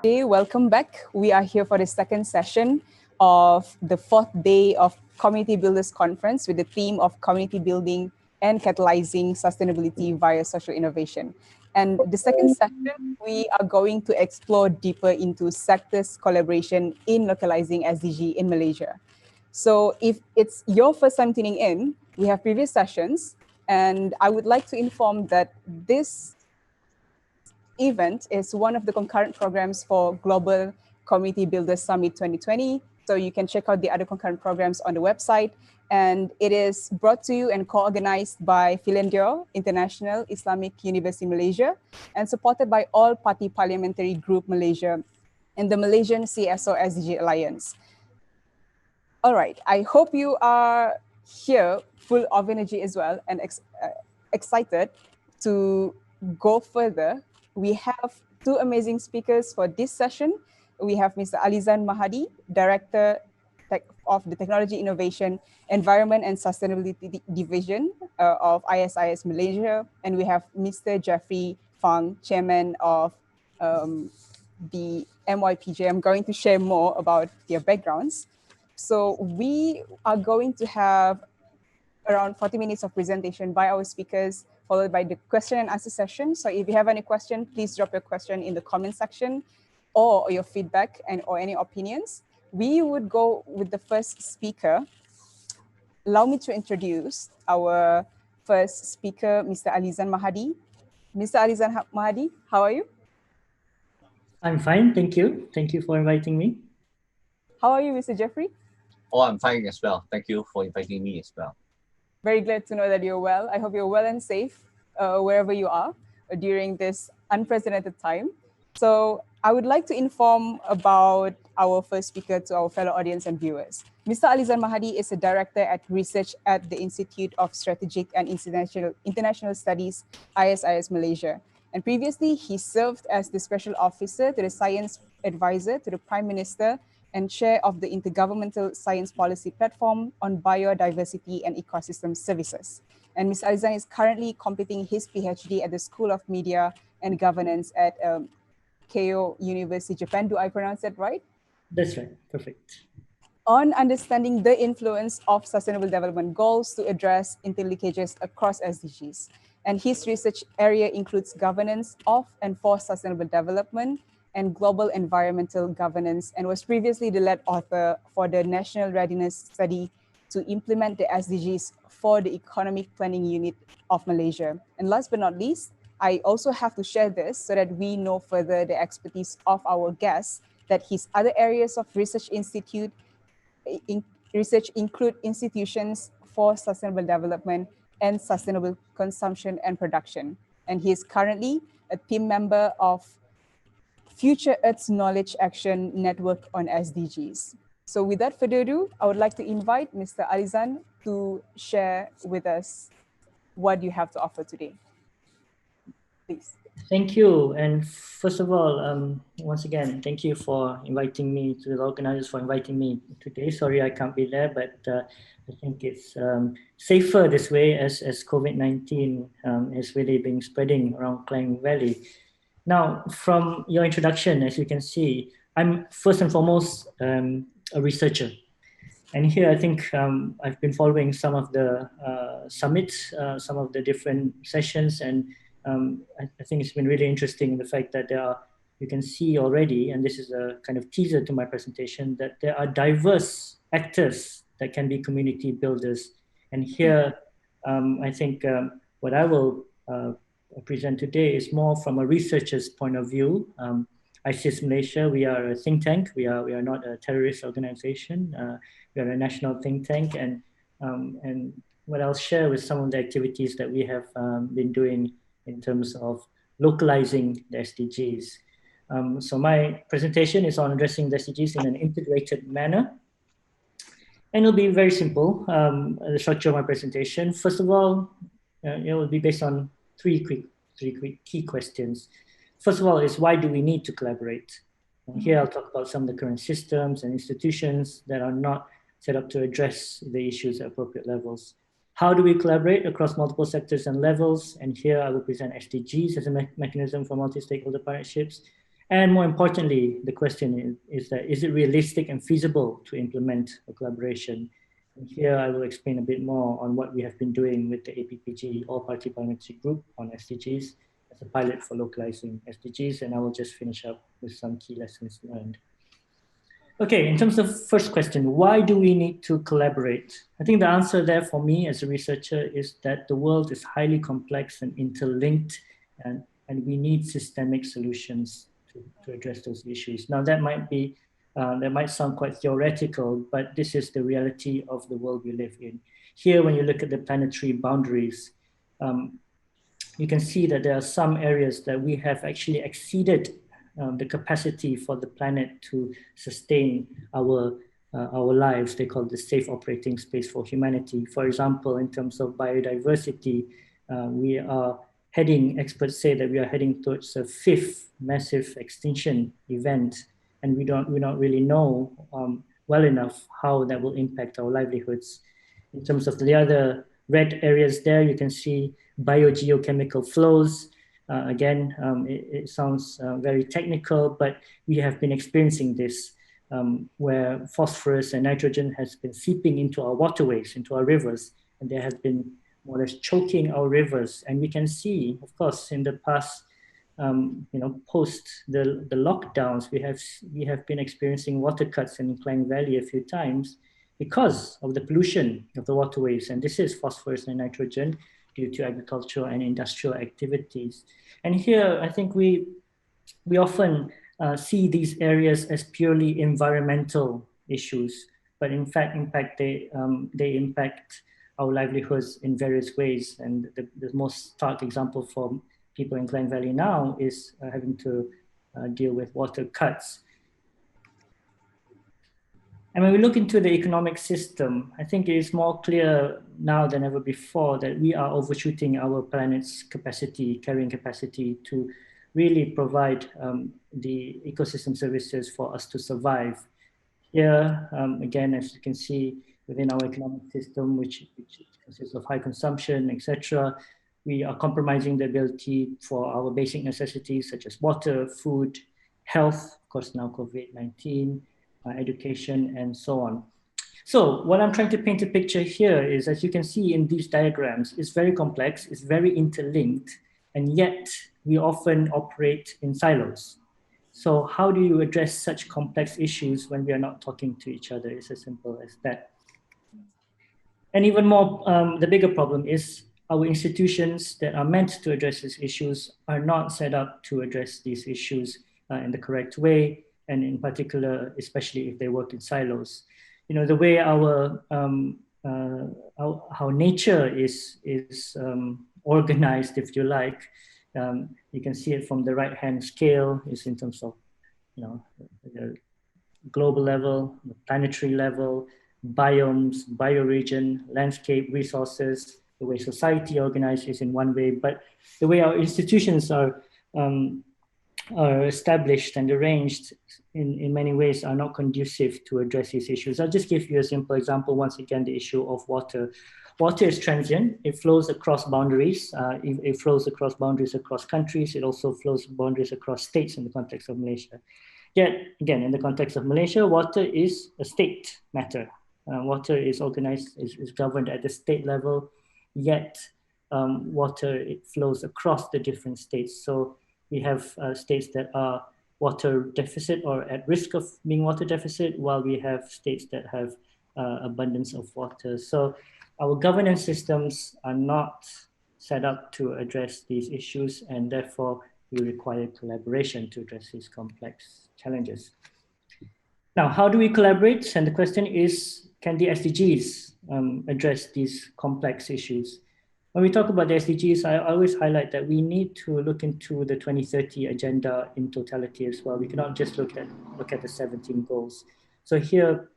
Hey, welcome back. We are here for the second session of the fourth day of Community Builders Conference with the theme of community building and catalyzing sustainability via social innovation. And the second session, we are going to explore deeper into sectors collaboration in localizing SDG in Malaysia. So if it's your first time tuning in, we have previous sessions, and I would like to inform that this event is one of the concurrent programs for Global Community Builders Summit 2020. So you can check out the other concurrent programs on the website. And it is brought to you and co-organized by Philendio International Islamic University Malaysia and supported by All Party Parliamentary Group Malaysia and the Malaysian CSO SDG Alliance. All right, I hope you are here full of energy as well and excited to go further. We have two amazing speakers for this session. We have Mr. Alizan Mahadi, Director of the Technology Innovation, Environment and Sustainability Division of ISIS Malaysia. And we have Mr. Jeffrey Fang, Chairman of the MYPJ. I'm going to share more about their backgrounds. So we are going to have around 40 minutes of presentation by our speakers, followed by the question and answer session. So if you have any question, please drop your question in the comment section or your feedback or any opinions. We would go with the first speaker. Allow me to introduce our first speaker, Mr. Alizan Mahadi. Mr. Alizan Mahadi, how are you? I'm fine, thank you. Thank you for inviting me. How are you, Mr. Jeffrey? Oh, I'm fine as well. Thank you for inviting me as well. Very glad to know that you're well. I hope you're well and safe wherever you are during this unprecedented time. So I would like to inform about our first speaker to our fellow audience and viewers. Mr. Alizan Mahadi is a director at research at the Institute of Strategic and International Studies, ISIS Malaysia. And previously, he served as the special officer to the science advisor to the Prime Minister and chair of the Intergovernmental Science Policy Platform on Biodiversity and Ecosystem Services. And Ms. Alizan is currently completing his PhD at the School of Media and Governance at Keio University, Japan. Do I pronounce that right? That's right, perfect. On understanding the influence of Sustainable Development Goals to address interlinkages across SDGs. And his research area includes governance of and for sustainable development, and global environmental governance, and was previously the lead author for the National Readiness Study to implement the SDGs for the Economic Planning Unit of Malaysia. And last but not least, I also have to share this so that we know further the expertise of our guests, that his other areas of research include institutions for sustainable development and sustainable consumption and production. And he is currently a team member of Future Earth's Knowledge Action Network on SDGs. So without further ado, I would like to invite Mr. Alizan to share with us what you have to offer today. Please. Thank you. And first of all, once again, thank you for inviting me, to the organizers for inviting me today. Sorry I can't be there, but I think it's safer this way as COVID-19 is really been spreading around Klang Valley. Now, from your introduction, as you can see, I'm first and foremost a researcher. And here I think I've been following some of the summits, some of the different sessions, and I think it's been really interesting in the fact that you can see already, and this is a kind of teaser to my presentation, that there are diverse actors that can be community builders. And here, I think what I will present today is more from a researcher's point of view. ISIS Malaysia, we are a think tank. We are not a terrorist organization. We are a national think tank, and what I'll share with some of the activities that we have been doing in terms of localizing the SDGs. So my presentation is on addressing the SDGs in an integrated manner. And it'll be very simple, the structure of my presentation. First of all, it will be based on three quick key questions. First of all is, why do we need to collaborate? And here I'll talk about some of the current systems and institutions that are not set up to address the issues at appropriate levels. How do we collaborate across multiple sectors and levels? And here I will present SDGs as a mechanism for multi-stakeholder partnerships. And more importantly, the question is that, is it realistic and feasible to implement a collaboration? And here I will explain a bit more on what we have been doing with the APPG, All Party Parliamentary Group on SDGs, as a pilot for localizing SDGs, and I will just finish up with some key lessons learned. Okay, in terms of first question, why do we need to collaborate? I think the answer there for me as a researcher is that the world is highly complex and interlinked, and we need systemic solutions to address those issues. Now that might sound quite theoretical, but this is the reality of the world we live in. Here, when you look at the planetary boundaries, you can see that there are some areas that we have actually exceeded the capacity for the planet to sustain our lives. They call it the safe operating space for humanity. For example, in terms of biodiversity, we are heading, experts say that we are heading towards a 5th massive extinction event, and we don't really know well enough how that will impact our livelihoods. In terms of the other red areas there, you can see biogeochemical flows. Again, it sounds very technical, but we have been experiencing this where phosphorus and nitrogen has been seeping into our waterways, into our rivers, and they have been more or less choking our rivers. And we can see, of course, in the past, post the lockdowns, we have been experiencing water cuts in Klang Valley a few times because of the pollution of the waterways. And this is phosphorus and nitrogen due to agricultural and industrial activities. And here, I think we often see these areas as purely environmental issues, but in fact, they impact our livelihoods in various ways. And the most stark example for people in Klang Valley now is having to deal with water cuts. And when we look into the economic system, I think it is more clear now than ever before that we are overshooting our planet's carrying capacity to really provide the ecosystem services for us to survive. Here, again, as you can see, within our economic system, which consists of high consumption, etc., we are compromising the ability for our basic necessities such as water, food, health, of course now COVID-19, education, and so on. So what I'm trying to paint a picture here is, as you can see in these diagrams, it's very complex, it's very interlinked, and yet we often operate in silos. So how do you address such complex issues when we are not talking to each other? It's as simple as that. And even more, the bigger problem is our institutions that are meant to address these issues are not set up to address these issues in the correct way, and in particular, especially if they work in silos. You know, the way how nature is organized, if you like, you can see it from the right-hand scale is in terms of, the global level, the planetary level, biomes, bioregion, landscape, resources, the way society organizes in one way, but the way our institutions are established and arranged in many ways are not conducive to address these issues. I'll just give you a simple example. Once again, the issue of water. Water is transient. It flows across boundaries. It flows across boundaries across countries. It also flows boundaries across states in the context of Malaysia. Yet, again, in the context of Malaysia, water is a state matter. Water is organized, is governed at the state level, yet water, it flows across the different states. So we have states that are water deficit or at risk of being water deficit, while we have states that have abundance of water. So our governance systems are not set up to address these issues, and therefore we require collaboration to address these complex challenges. Now, how do we collaborate? And the question is, can the SDGs address these complex issues? When we talk about the SDGs, I always highlight that we need to look into the 2030 agenda in totality as well. We cannot just look at the 17 goals. So here,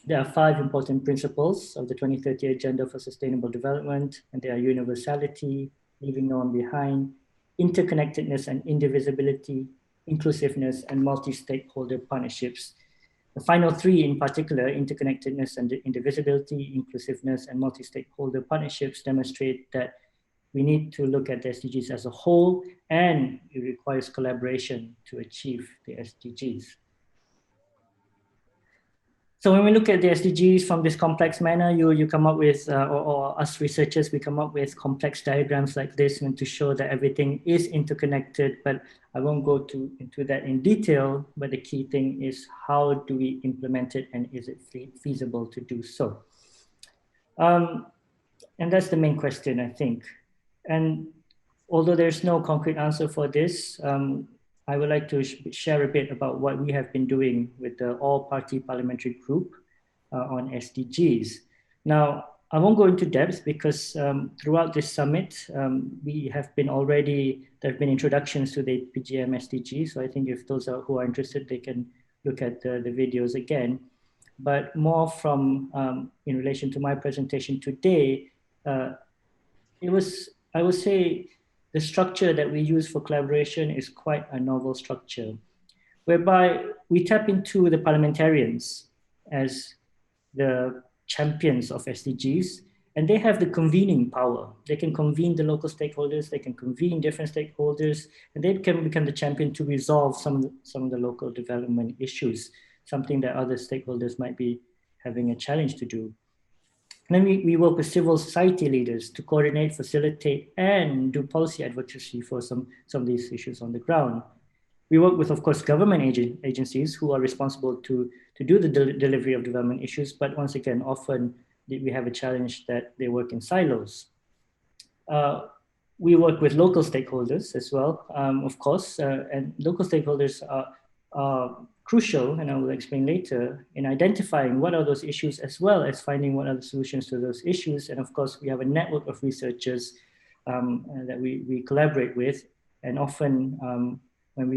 there are 5 important principles of the 2030 Agenda for Sustainable Development, and they are universality, leaving no one behind, interconnectedness and indivisibility, inclusiveness, and multi-stakeholder partnerships. The final 3 in particular, interconnectedness and indivisibility, inclusiveness, and multi-stakeholder partnerships, demonstrate that we need to look at the SDGs as a whole, and it requires collaboration to achieve the SDGs. So when we look at the SDGs from this complex manner, you come up with, or us researchers, we come up with complex diagrams like this and to show that everything is interconnected, but I won't go into that in detail, but the key thing is how do we implement it and is it feasible to do so? And that's the main question, I think. And although there's no concrete answer for this, I would like to share a bit about what we have been doing with the all-party parliamentary group on SDGs. Now, I won't go into depth because throughout this summit, we have been already, there have been introductions to the PGM SDG. So I think if those who are interested, they can look at the videos again. But more from, in relation to my presentation today, it was, I would say, the structure that we use for collaboration is quite a novel structure, whereby we tap into the parliamentarians as the champions of SDGs, and they have the convening power. They can convene the local stakeholders, they can convene different stakeholders, and they can become the champion to resolve some of the local development issues, something that other stakeholders might be having a challenge to do. And then we work with civil society leaders to coordinate, facilitate, and do policy advocacy for some of these issues on the ground. We work with, of course, government agencies who are responsible to do the delivery of development issues, but once again, often we have a challenge that they work in silos. We work with local stakeholders as well, of course, and local stakeholders are crucial, and I will explain later, in identifying what are those issues as well as finding what are the solutions to those issues. And of course, we have a network of researchers that we collaborate with, and often when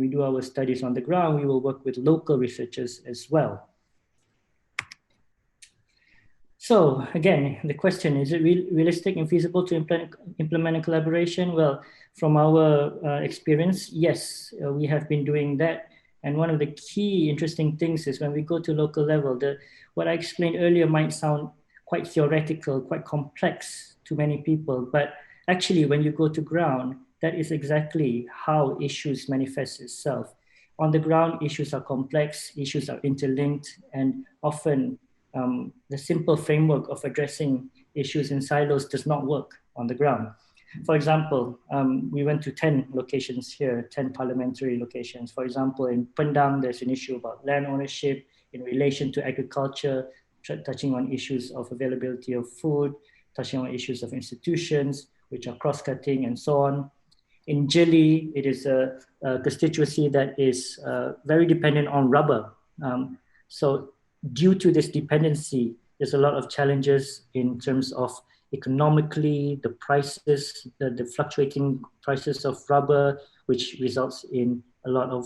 we do our studies on the ground, we will work with local researchers as well. So again, the question, is it realistic and feasible to implement a collaboration? Well, from our experience, yes, we have been doing that. And one of the key interesting things is when we go to local level, what I explained earlier might sound quite theoretical, quite complex to many people, but actually when you go to ground, that is exactly how issues manifest itself. On the ground, issues are complex, issues are interlinked, and often the simple framework of addressing issues in silos does not work on the ground. For example, we went to 10 locations here, 10 parliamentary locations. For example, in Pendang, there's an issue about land ownership in relation to agriculture, touching on issues of availability of food, touching on issues of institutions, which are cross-cutting and so on. In Jili, it is a constituency that is very dependent on rubber. So due to this dependency, there's a lot of challenges in terms of economically, the prices, the fluctuating prices of rubber, which results in a lot of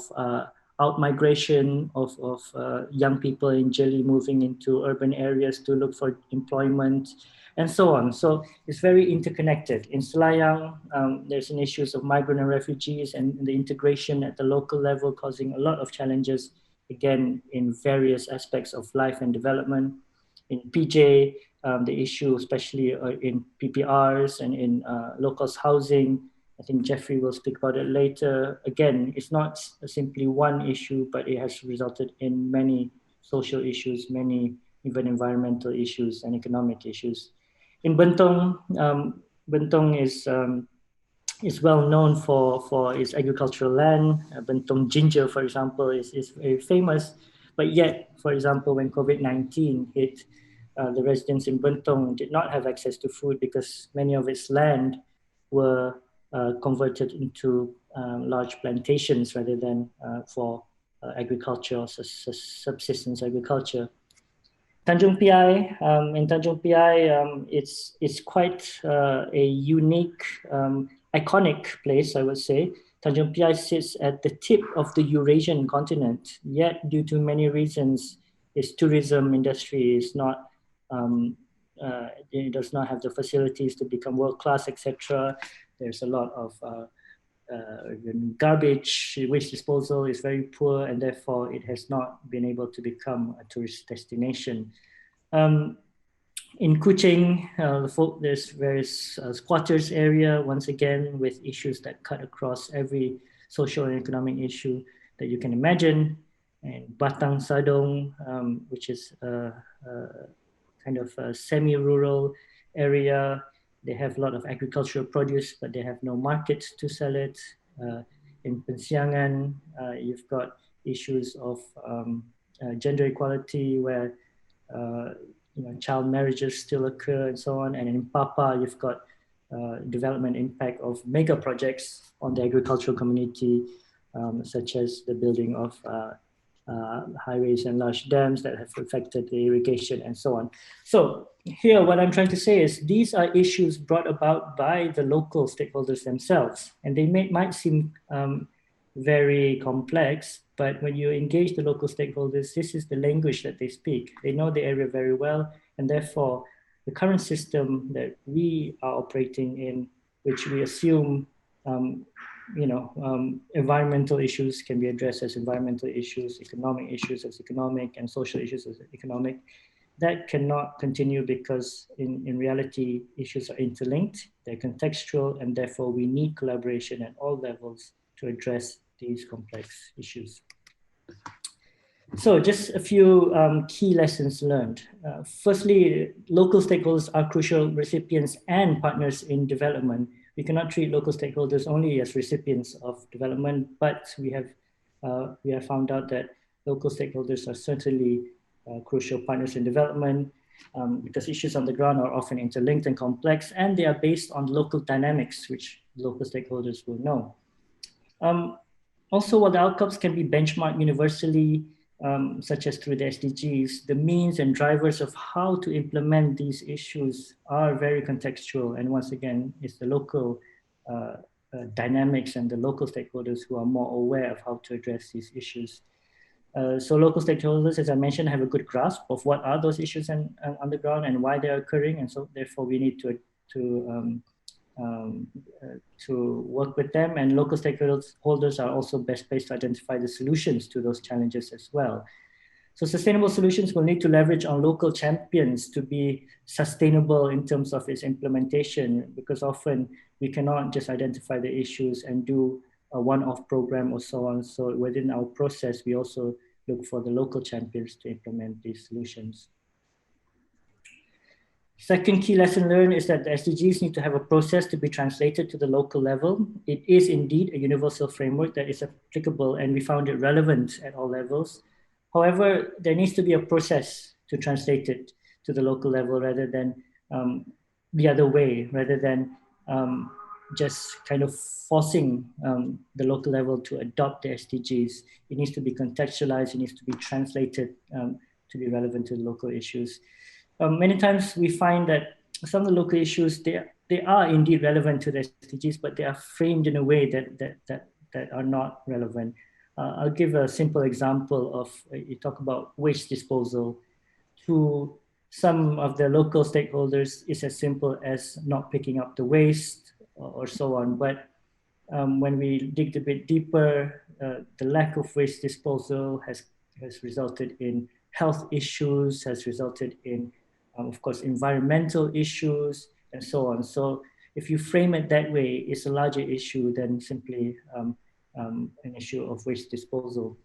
out-migration of young people in Jili moving into urban areas to look for employment, and so on. So it's very interconnected. In Selayang, there's an issues of migrant and refugees and the integration at the local level causing a lot of challenges, again, in various aspects of life and development. In PJ, the issue, especially in PPRs and in low-cost housing, I think Jeffrey will speak about it later. Again, it's not simply one issue, but it has resulted in many social issues, many even environmental issues and economic issues. In Bentong, Bentong is well known for its agricultural land. Bentong ginger, for example, is very famous. But yet, for example, when COVID-19 hit, the residents in Bentong did not have access to food because many of its land were converted into large plantations rather than for agriculture or subsistence agriculture. Tanjung Piai, in Tanjung Piai, it's quite a unique, iconic place, I would say. Tanjung Piai sits at the tip of the Eurasian continent, yet due to many reasons, its tourism industry is not, it does not have the facilities to become world-class, etc. There's a lot of garbage, waste disposal is very poor, and therefore it has not been able to become a tourist destination. In Kuching, there's various squatters area, once again, with issues that cut across every social and economic issue that you can imagine. And Batang Sadong, which is kind of a semi-rural area. They have a lot of agricultural produce, but they have no markets to sell it. In Pensiangan, you've got issues of gender equality where child marriages still occur and so on. And in Papa, you've got development impact of mega projects on the agricultural community, such as the building of highways and large dams that have affected the irrigation and so on. So here, what I'm trying to say is these are issues brought about by the local stakeholders themselves, and they might seem very complex, but when you engage the local stakeholders, this is the language that they speak. They know the area very well, and therefore the current system that we are operating in, which we assume environmental issues can be addressed as environmental issues, economic issues as economic, and social issues as economic. That cannot continue because in reality, issues are interlinked, they're contextual, and therefore we need collaboration at all levels to address these complex issues. So just a few key lessons learned. Firstly, local stakeholders are crucial recipients and partners in development. We cannot treat local stakeholders only as recipients of development, but we have found out that local stakeholders are certainly crucial partners in development because issues on the ground are often interlinked and complex, and they are based on local dynamics, which local stakeholders will know. Also, while the outcomes can be benchmarked universally, such as through the SDGs, the means and drivers of how to implement these issues are very contextual. And once again, it's the local dynamics and the local stakeholders who are more aware of how to address these issues. So local stakeholders, as I mentioned, have a good grasp of what are those issues on the ground and why they're occurring. And so therefore we need to work with them, and local stakeholders are also best placed to identify the solutions to those challenges as well. So sustainable solutions will need to leverage on local champions to be sustainable in terms of its implementation, because often we cannot just identify the issues and do a one-off program or so on. So within our process, we also look for the local champions to implement these solutions. Second key lesson learned is that the SDGs need to have a process to be translated to the local level. It is indeed a universal framework that is applicable, and we found it relevant at all levels. However, there needs to be a process to translate it to the local level rather than the other way, rather than just kind of forcing the local level to adopt the SDGs. It needs to be contextualized, it needs to be translated to be relevant to the local issues. Many times we find that some of the local issues, they are indeed relevant to the SDGs, but they are framed in a way that are not relevant. I'll give a simple example of, you talk about waste disposal. To some of the local stakeholders, it's as simple as not picking up the waste or so on. But when we dig a bit deeper, the lack of waste disposal has resulted in health issues, has resulted in of course, environmental issues and so on. So if you frame it that way, it's a larger issue than simply an issue of waste disposal.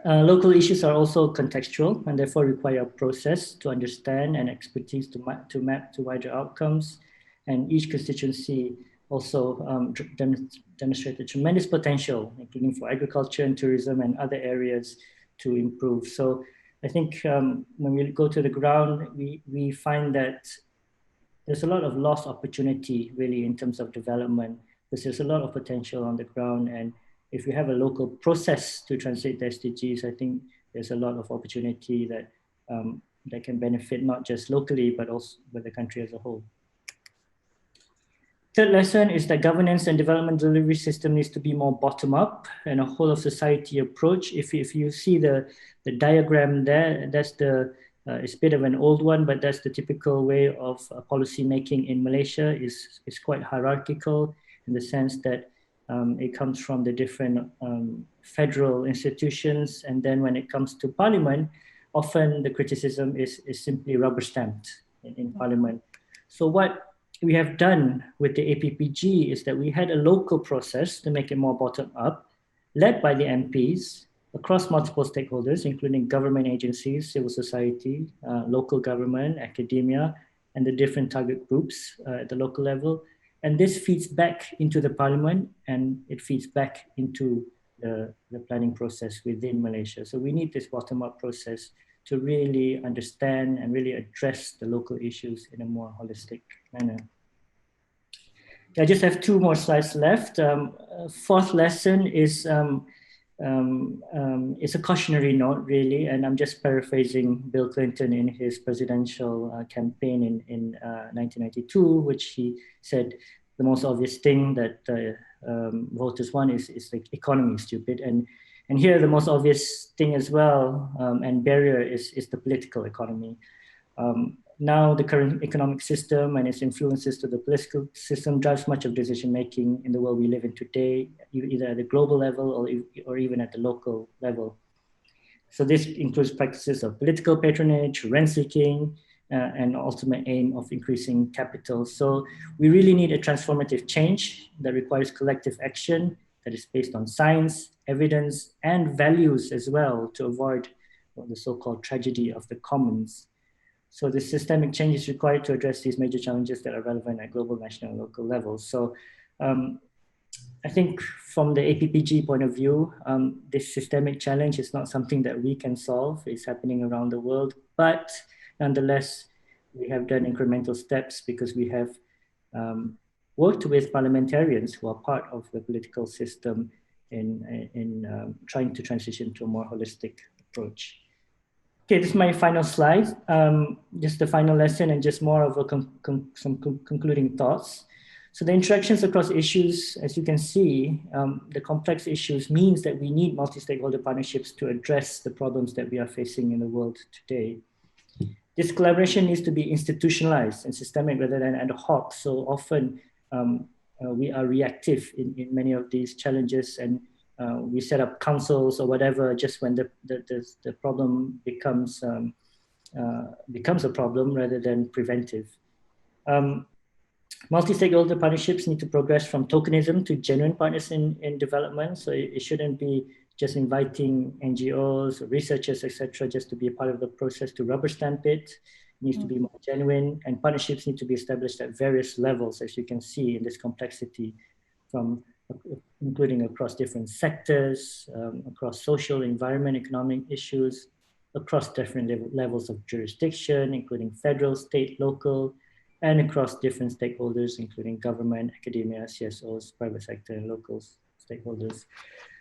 Local issues are also contextual and therefore require a process to understand and expertise to map to wider outcomes. And each constituency also demonstrated tremendous potential, including for agriculture and tourism and other areas to improve. So I think when we go to the ground, we find that there's a lot of lost opportunity really in terms of development, because there's a lot of potential on the ground. And if we have a local process to translate the SDGs, I think there's a lot of opportunity that, that can benefit not just locally, but also with the country as a whole. Third lesson is that governance and development delivery system needs to be more bottom-up and a whole of society approach. If you see the diagram there, that's it's a bit of an old one, but that's the typical way of policy making in Malaysia. Is quite hierarchical in the sense that it comes from the different federal institutions, and then when it comes to parliament, often the criticism is simply rubber stamped. in Parliament. So what we have done with the APPG is that we had a local process to make it more bottom up, led by the MPs across multiple stakeholders, including government agencies, civil society, local government, academia, and the different target groups at the local level. And this feeds back into the Parliament, and it feeds back into the planning process within Malaysia. So we need this bottom-up process to really understand and really address the local issues in a more holistic manner. I just have 2 more slides left. Fourth lesson is it's a cautionary note, really, and I'm just paraphrasing Bill Clinton in his presidential campaign in 1992, which he said the most obvious thing that voters want is the economy is stupid, and here the most obvious thing as well and barrier is the political economy. Now the current economic system and its influences to the political system drives much of decision making in the world we live in today, either at the global level or even at the local level. So this includes practices of political patronage, rent seeking, and ultimate aim of increasing capital. So we really need a transformative change that requires collective action that is based on science, evidence, and values as well, to avoid the so-called tragedy of the commons. So the systemic change is required to address these major challenges that are relevant at global, national, and local levels. So I think from the APPG point of view, this systemic challenge is not something that we can solve. It's happening around the world, but nonetheless, we have done incremental steps because we have worked with parliamentarians who are part of the political system in trying to transition to a more holistic approach. Okay, this is my final slide. Just the final lesson and just more of some concluding thoughts. So the interactions across issues, as you can see, the complex issues means that we need multi-stakeholder partnerships to address the problems that we are facing in the world today. This collaboration needs to be institutionalized and systemic rather than ad hoc. So often we are reactive in many of these challenges, and we set up councils or whatever just when the problem becomes a problem rather than preventive. Multi-stakeholder partnerships need to progress from tokenism to genuine partners in development. So it shouldn't be just inviting NGOs, or researchers, etc., just to be a part of the process to rubber stamp it. It needs to be more genuine, and partnerships need to be established at various levels, as you can see in this complexity, from including across different sectors, across social, environment, economic issues, across different levels of jurisdiction, including federal, state, local, and across different stakeholders, including government, academia, CSOs, private sector, and local stakeholders.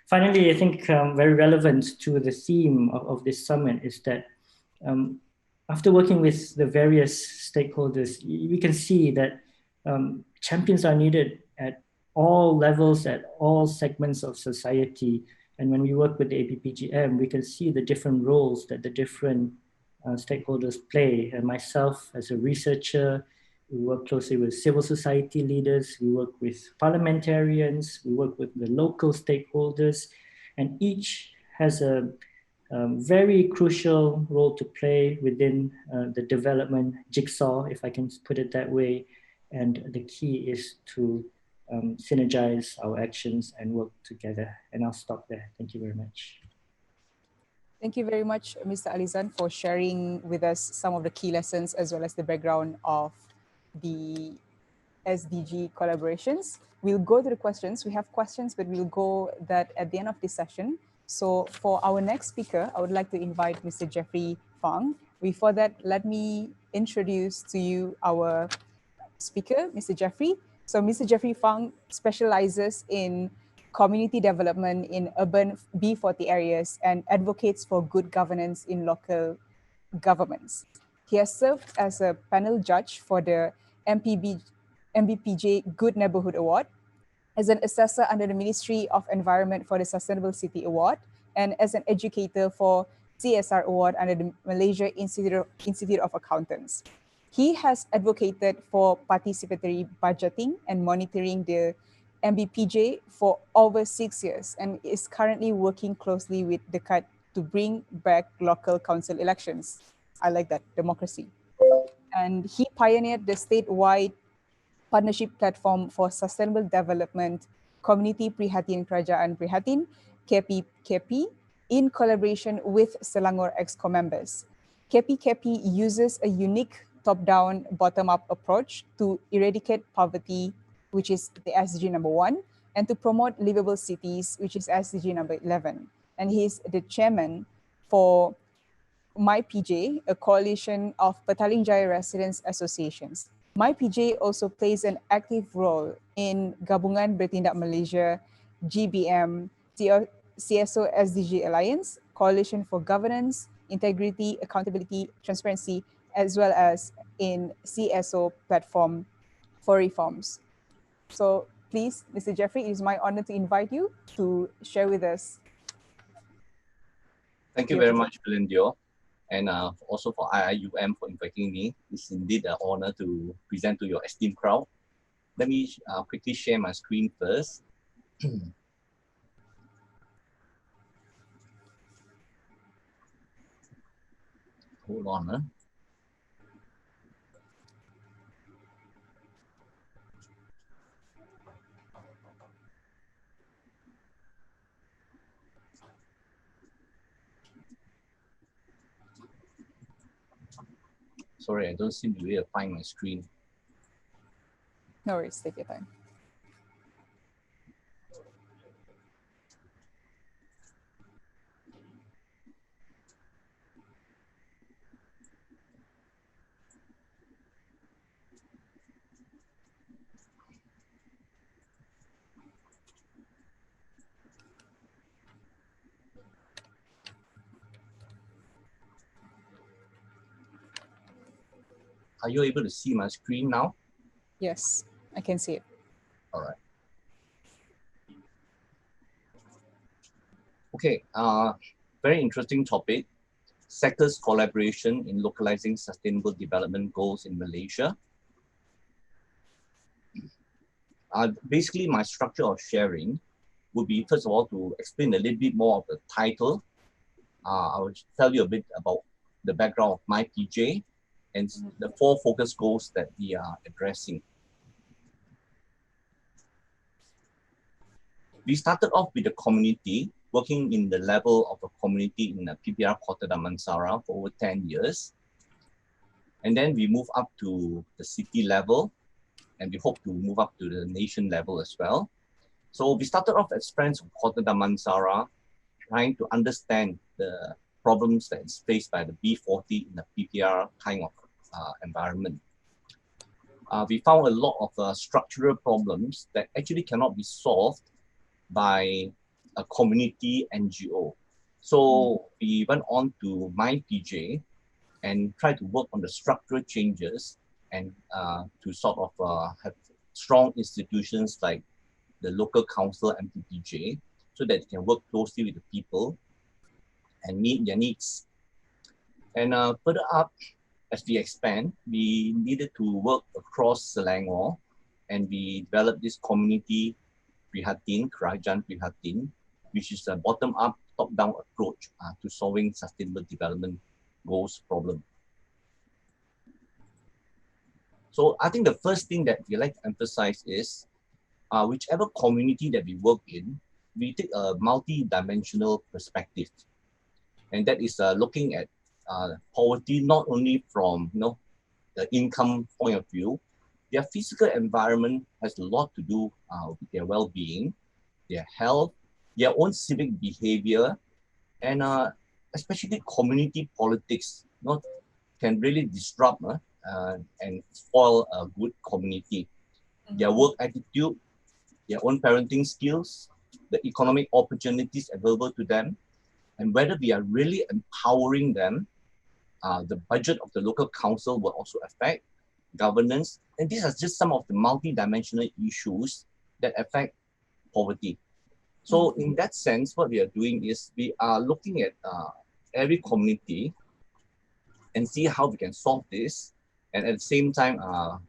Finally, I think very relevant to the theme of this summit is that after working with the various stakeholders, we can see that champions are needed at all levels, at all segments of society. And when we work with the APPGM, we can see the different roles that the different stakeholders play. And myself as a researcher, we work closely with civil society leaders, we work with parliamentarians, we work with the local stakeholders, and each has a very crucial role to play within the development jigsaw, if I can put it that way. And the key is to synergize our actions and work together. And I'll stop there. Thank you very much. Thank you very much, Mr. Alizan, for sharing with us some of the key lessons as well as the background of the SDG collaborations. We'll go to the questions. We have questions, but we'll go that at the end of this session. So for our next speaker, I would like to invite Mr. Jeffrey Fang. Before that, let me introduce to you our speaker, Mr. Jeffrey. So Mr. Jeffrey Fang specializes in community development in urban B40 areas and advocates for good governance in local governments. He has served as a panel judge for the MBPJ Good Neighborhood Award, as an assessor under the Ministry of Environment for the Sustainable City Award, and as an educator for CSR Award under the Malaysia Institute of Accountants. He has advocated for participatory budgeting and monitoring the MBPJ for over 6 years and is currently working closely with the CUT to bring back local council elections. I like that, democracy. And he pioneered the statewide partnership platform for sustainable development, Community Prihatin Kerajaan Prihatin, KP, in collaboration with Selangor Exco members. KP uses a unique top-down, bottom-up approach to eradicate poverty, which is the SDG number 1, and to promote livable cities, which is SDG number 11. And he's the chairman for MyPJ, a coalition of Petaling Jaya residents associations. MyPJ also plays an active role in Gabungan Bertindak Malaysia, GBM, CSO SDG Alliance, Coalition for Governance, Integrity, Accountability, Transparency, as well as in CSO Platform for Reforms. So please, Mr. Jeffrey, it is my honor to invite you to share with us. Thank you very much, Belindio, and also for IIUM for inviting me. It's indeed an honor to present to your esteemed crowd. Let me quickly share my screen first. Hold on. Sorry, I don't seem to be able to find my screen. No worries, take your time. Are you able to see my screen now? Yes, I can see it. All right. Okay, very interesting topic. Sectors collaboration in localizing sustainable development goals in Malaysia. Basically, my structure of sharing would be, first of all, to explain a little bit more of the title. I will tell you a bit about the background of MyPJ and the 4 focus goals that we are addressing. We started off with the community, working in the level of a community in the PPR Kota Damansara for over 10 years. And then we move up to the city level, and we hope to move up to the nation level as well. So we started off as friends of Kota Damansara, trying to understand the problems that is faced by the B40 in the PPR kind of environment. We found a lot of structural problems that actually cannot be solved by a community NGO. So we went on to MyPJ and tried to work on the structural changes and to sort of have strong institutions like the local council MPPJ, so that it can work closely with the people and meet their needs. And further up, as we expand, we needed to work across Selangor, and we developed this community Prihatin, Kerajaan Prihatin, which is a bottom-up, top-down approach to solving sustainable development goals problem. So I think the first thing that we like to emphasize is whichever community that we work in, we take a multi-dimensional perspective. And that is looking at poverty not only from the income point of view. Their physical environment has a lot to do with their well-being, their health, their own civic behavior, and especially community politics can really disrupt and spoil a good community. Their work attitude, their own parenting skills, the economic opportunities available to them, and whether we are really empowering them. The budget of the local council will also affect governance. And these are just some of the multi-dimensional issues that affect poverty. So in that sense, what we are doing is we are looking at every community and see how we can solve this, and at the same time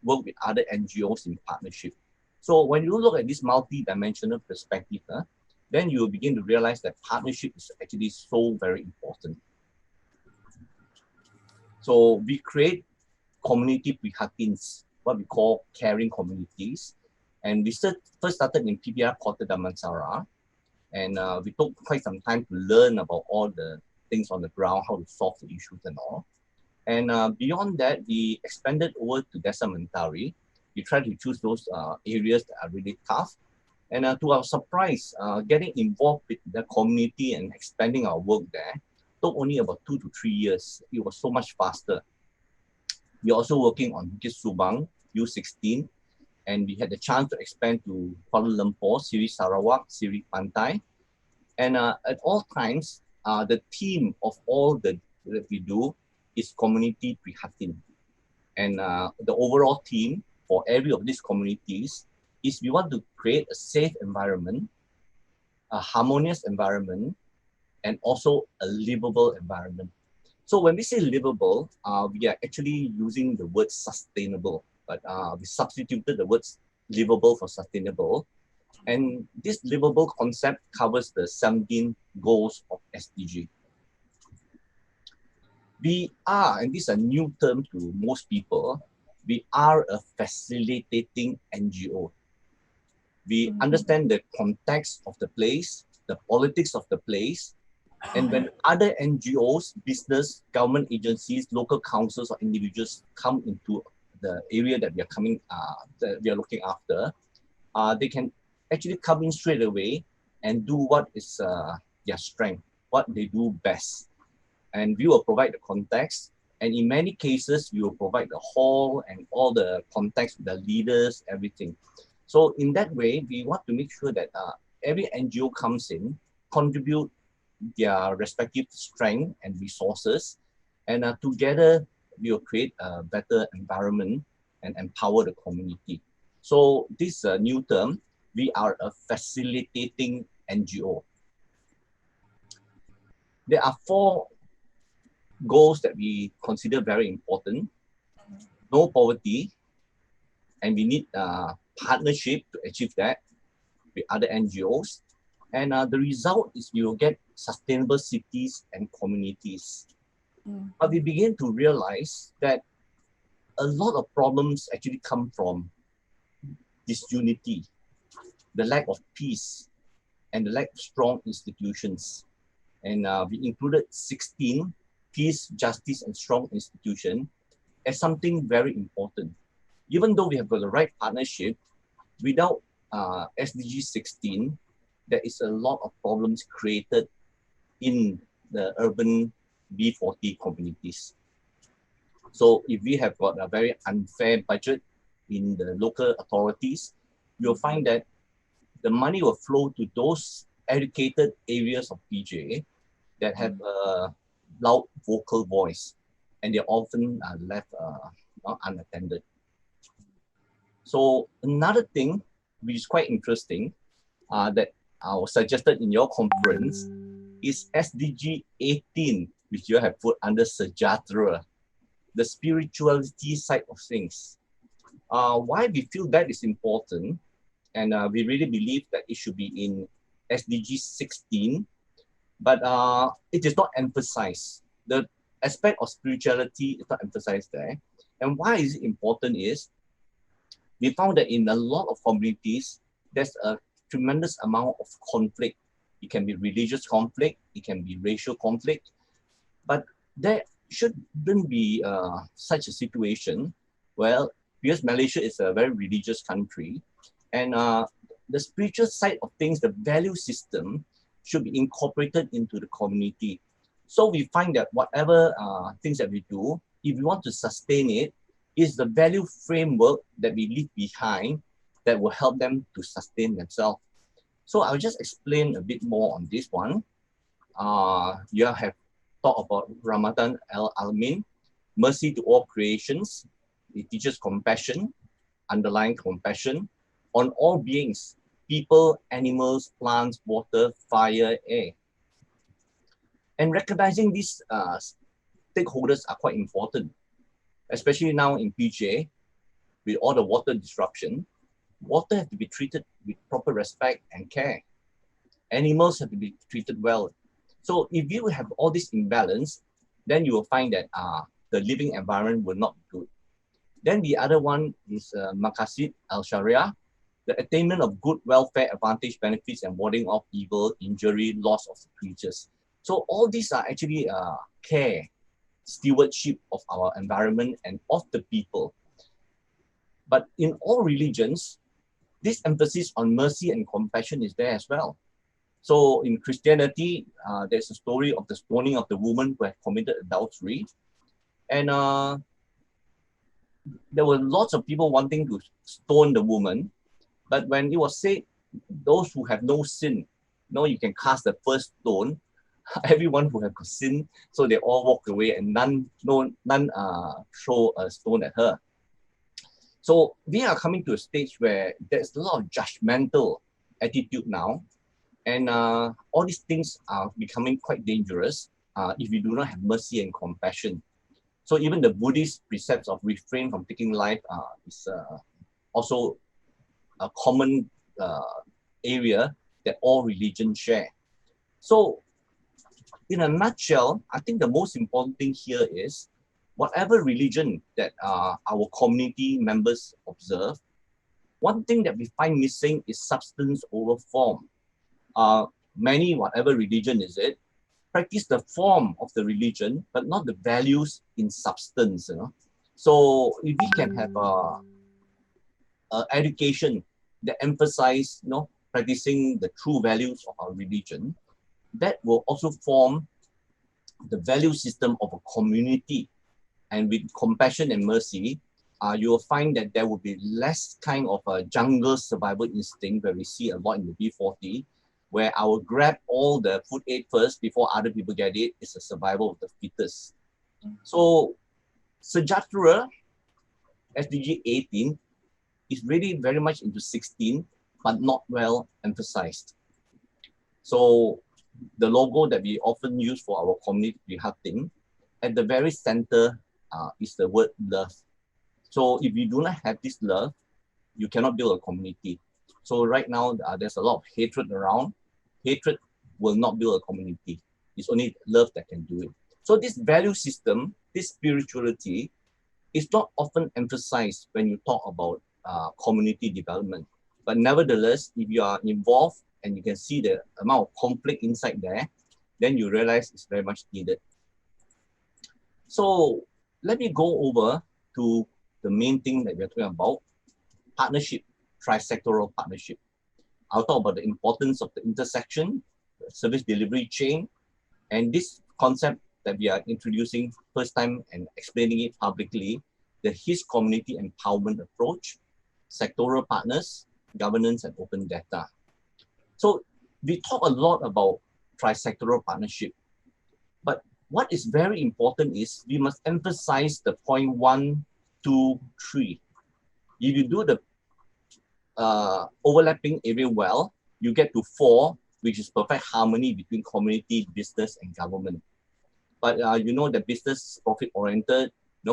work with other NGOs in partnership. So when you look at this multi-dimensional perspective, then you will begin to realize that partnership is actually so very important. So we create community prihatins, what we call caring communities. And we first started in PPR Kota Damansara. And we took quite some time to learn about all the things on the ground, how to solve the issues and all. And beyond that, we expanded over to Desa Mentari. We tried to choose those areas that are really tough. And to our surprise, getting involved with the community and expanding our work there took only about 2 to 3 years. It was so much faster. We're also working on Bukit Subang, U16, and we had the chance to expand to Kuala Lumpur, Siri Sarawak, Siri Pantai. And at all times, the theme of all that we do is community prihatin. And the overall theme for every of these communities is we want to create a safe environment, a harmonious environment, and also a livable environment. So when we say livable, we are actually using the word sustainable, but we substituted the words livable for sustainable. And this livable concept covers the 17 goals of SDG. We are, and this is a new term to most people, we are a facilitating NGO. We understand the context of the place, the politics of the place, and when other NGOs, business, government agencies, local councils, or individuals come into the area that we are that we are looking after, they can actually come in straight away and do what is their strength, what they do best. And we will provide the context. And in many cases, we will provide the hall and all the context, the leaders, everything. So in that way, we want to make sure that every NGO comes in, contribute their respective strength and resources, and together we will create a better environment and empower the community. So this new term, we are a facilitating NGO. There are 4 goals that we consider very important. No poverty, and we need partnership to achieve that with other NGOs. And the result is we will get sustainable cities and communities. But we begin to realize that a lot of problems actually come from disunity, the lack of peace, and the lack of strong institutions. And we included 16 peace, justice, and strong institutions as something very important. Even though we have got the right partnership, without SDG 16, there is a lot of problems created in the urban B40 communities. So if we have got a very unfair budget in the local authorities, you'll find that the money will flow to those educated areas of PJ that have a loud vocal voice, and they're often left unattended. So another thing which is quite interesting that I was suggested in your conference is SDG 18, which you have put under Sejahtera, the spirituality side of things. Why we feel that is important, and we really believe that it should be in SDG 16, but it is not emphasized. The aspect of spirituality is not emphasized there. And why is it important is, we found that in a lot of communities, there's a tremendous amount of conflict. It can be religious conflict, it can be racial conflict, but there shouldn't be such a situation. Well, because Malaysia is a very religious country, and the spiritual side of things, the value system, should be incorporated into the community. So we find that whatever things that we do, if we want to sustain it, is the value framework that we leave behind that will help them to sustain themselves. So I'll just explain a bit more on this one. You have talked about Ramadan al-Alamin, mercy to all creations. It teaches compassion, underlying compassion on all beings, people, animals, plants, water, fire, air. And recognizing these stakeholders are quite important, especially now in PJ, with all the water disruption. Water has to be treated with proper respect and care. Animals have to be treated well. So if you have all this imbalance, then you will find that the living environment will not be good. Then the other one is Maqasid al-Sharia, the attainment of good welfare, advantage, benefits, and warding off evil, injury, loss of creatures. So all these are actually care, stewardship of our environment and of the people. But in all religions, this emphasis on mercy and compassion is there as well. So in Christianity, there's a story of the stoning of the woman who had committed adultery. And there were lots of people wanting to stone the woman. But when it was said, those who have no sin, you can cast the first stone. Everyone who have sinned, so they all walked away and none throw a stone at her. So we are coming to a stage where there's a lot of judgmental attitude now. And all these things are becoming quite dangerous if we do not have mercy and compassion. So even the Buddhist precepts of refrain from taking life is also a common area that all religions share. So in a nutshell, I think the most important thing here is whatever religion that our community members observe, one thing that we find missing is substance over form. Many, whatever religion is it, practice the form of the religion, but not the values in substance. So if we can have education that emphasize, practicing the true values of our religion, that will also form the value system of a community. And with compassion and mercy, you will find that there will be less kind of a jungle survival instinct where we see a lot in the B40, where I will grab all the food aid first before other people get it. It's a survival of the fittest. So Sejahtera, SDG 18, is really very much into 16, but not well emphasized. So the logo that we often use for our community thing, at the very center is the word love. So if you do not have this love, you cannot build a community. So right now, there's a lot of hatred around. Hatred will not build a community. It's only love that can do it. So this value system, this spirituality, is not often emphasized when you talk about community development. But nevertheless, if you are involved and you can see the amount of conflict inside there, then you realize it's very much needed. So let me go over to the main thing that we're talking about, partnership, trisectoral partnership. I'll talk about the importance of the intersection, the service delivery chain, and this concept that we are introducing first time and explaining it publicly, the HIS community empowerment approach, sectoral partners, governance, and open data. So we talk a lot about trisectoral partnership, but what is very important is we must emphasize the point 1, 2, 3. If you do the overlapping area well, you get to 4, which is perfect harmony between community, business, and government. But the business is profit-oriented,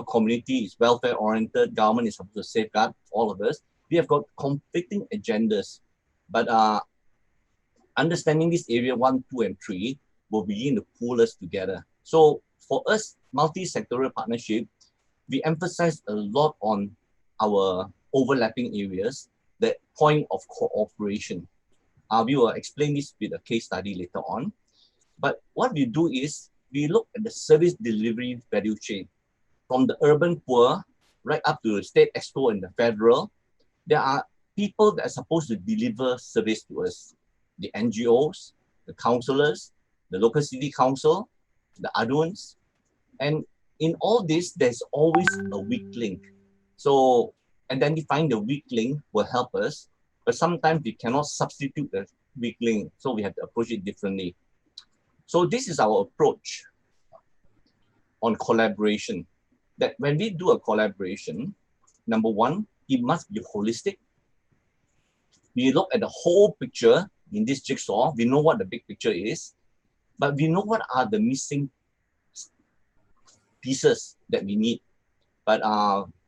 community is welfare-oriented, government is supposed to safeguard all of us. We have got conflicting agendas, but understanding this area 1, 2, and 3 will begin to pull us together. So for us, multi-sectoral partnership, we emphasize a lot on our overlapping areas, the point of cooperation. We will explain this with a case study later on. But what we do is we look at the service delivery value chain. From the urban poor right up to the state exco and the federal, there are people that are supposed to deliver service to us. The NGOs, the councillors, the local city council, the adults. And in all this, there's always a weak link. So identifying the weak link will help us, but sometimes we cannot substitute the weak link, so we have to approach it differently. So this is our approach on collaboration, that when we do a collaboration, number 1, it must be holistic. We look at the whole picture in this jigsaw. We know what the big picture is, but we know what are the missing pieces that we need. But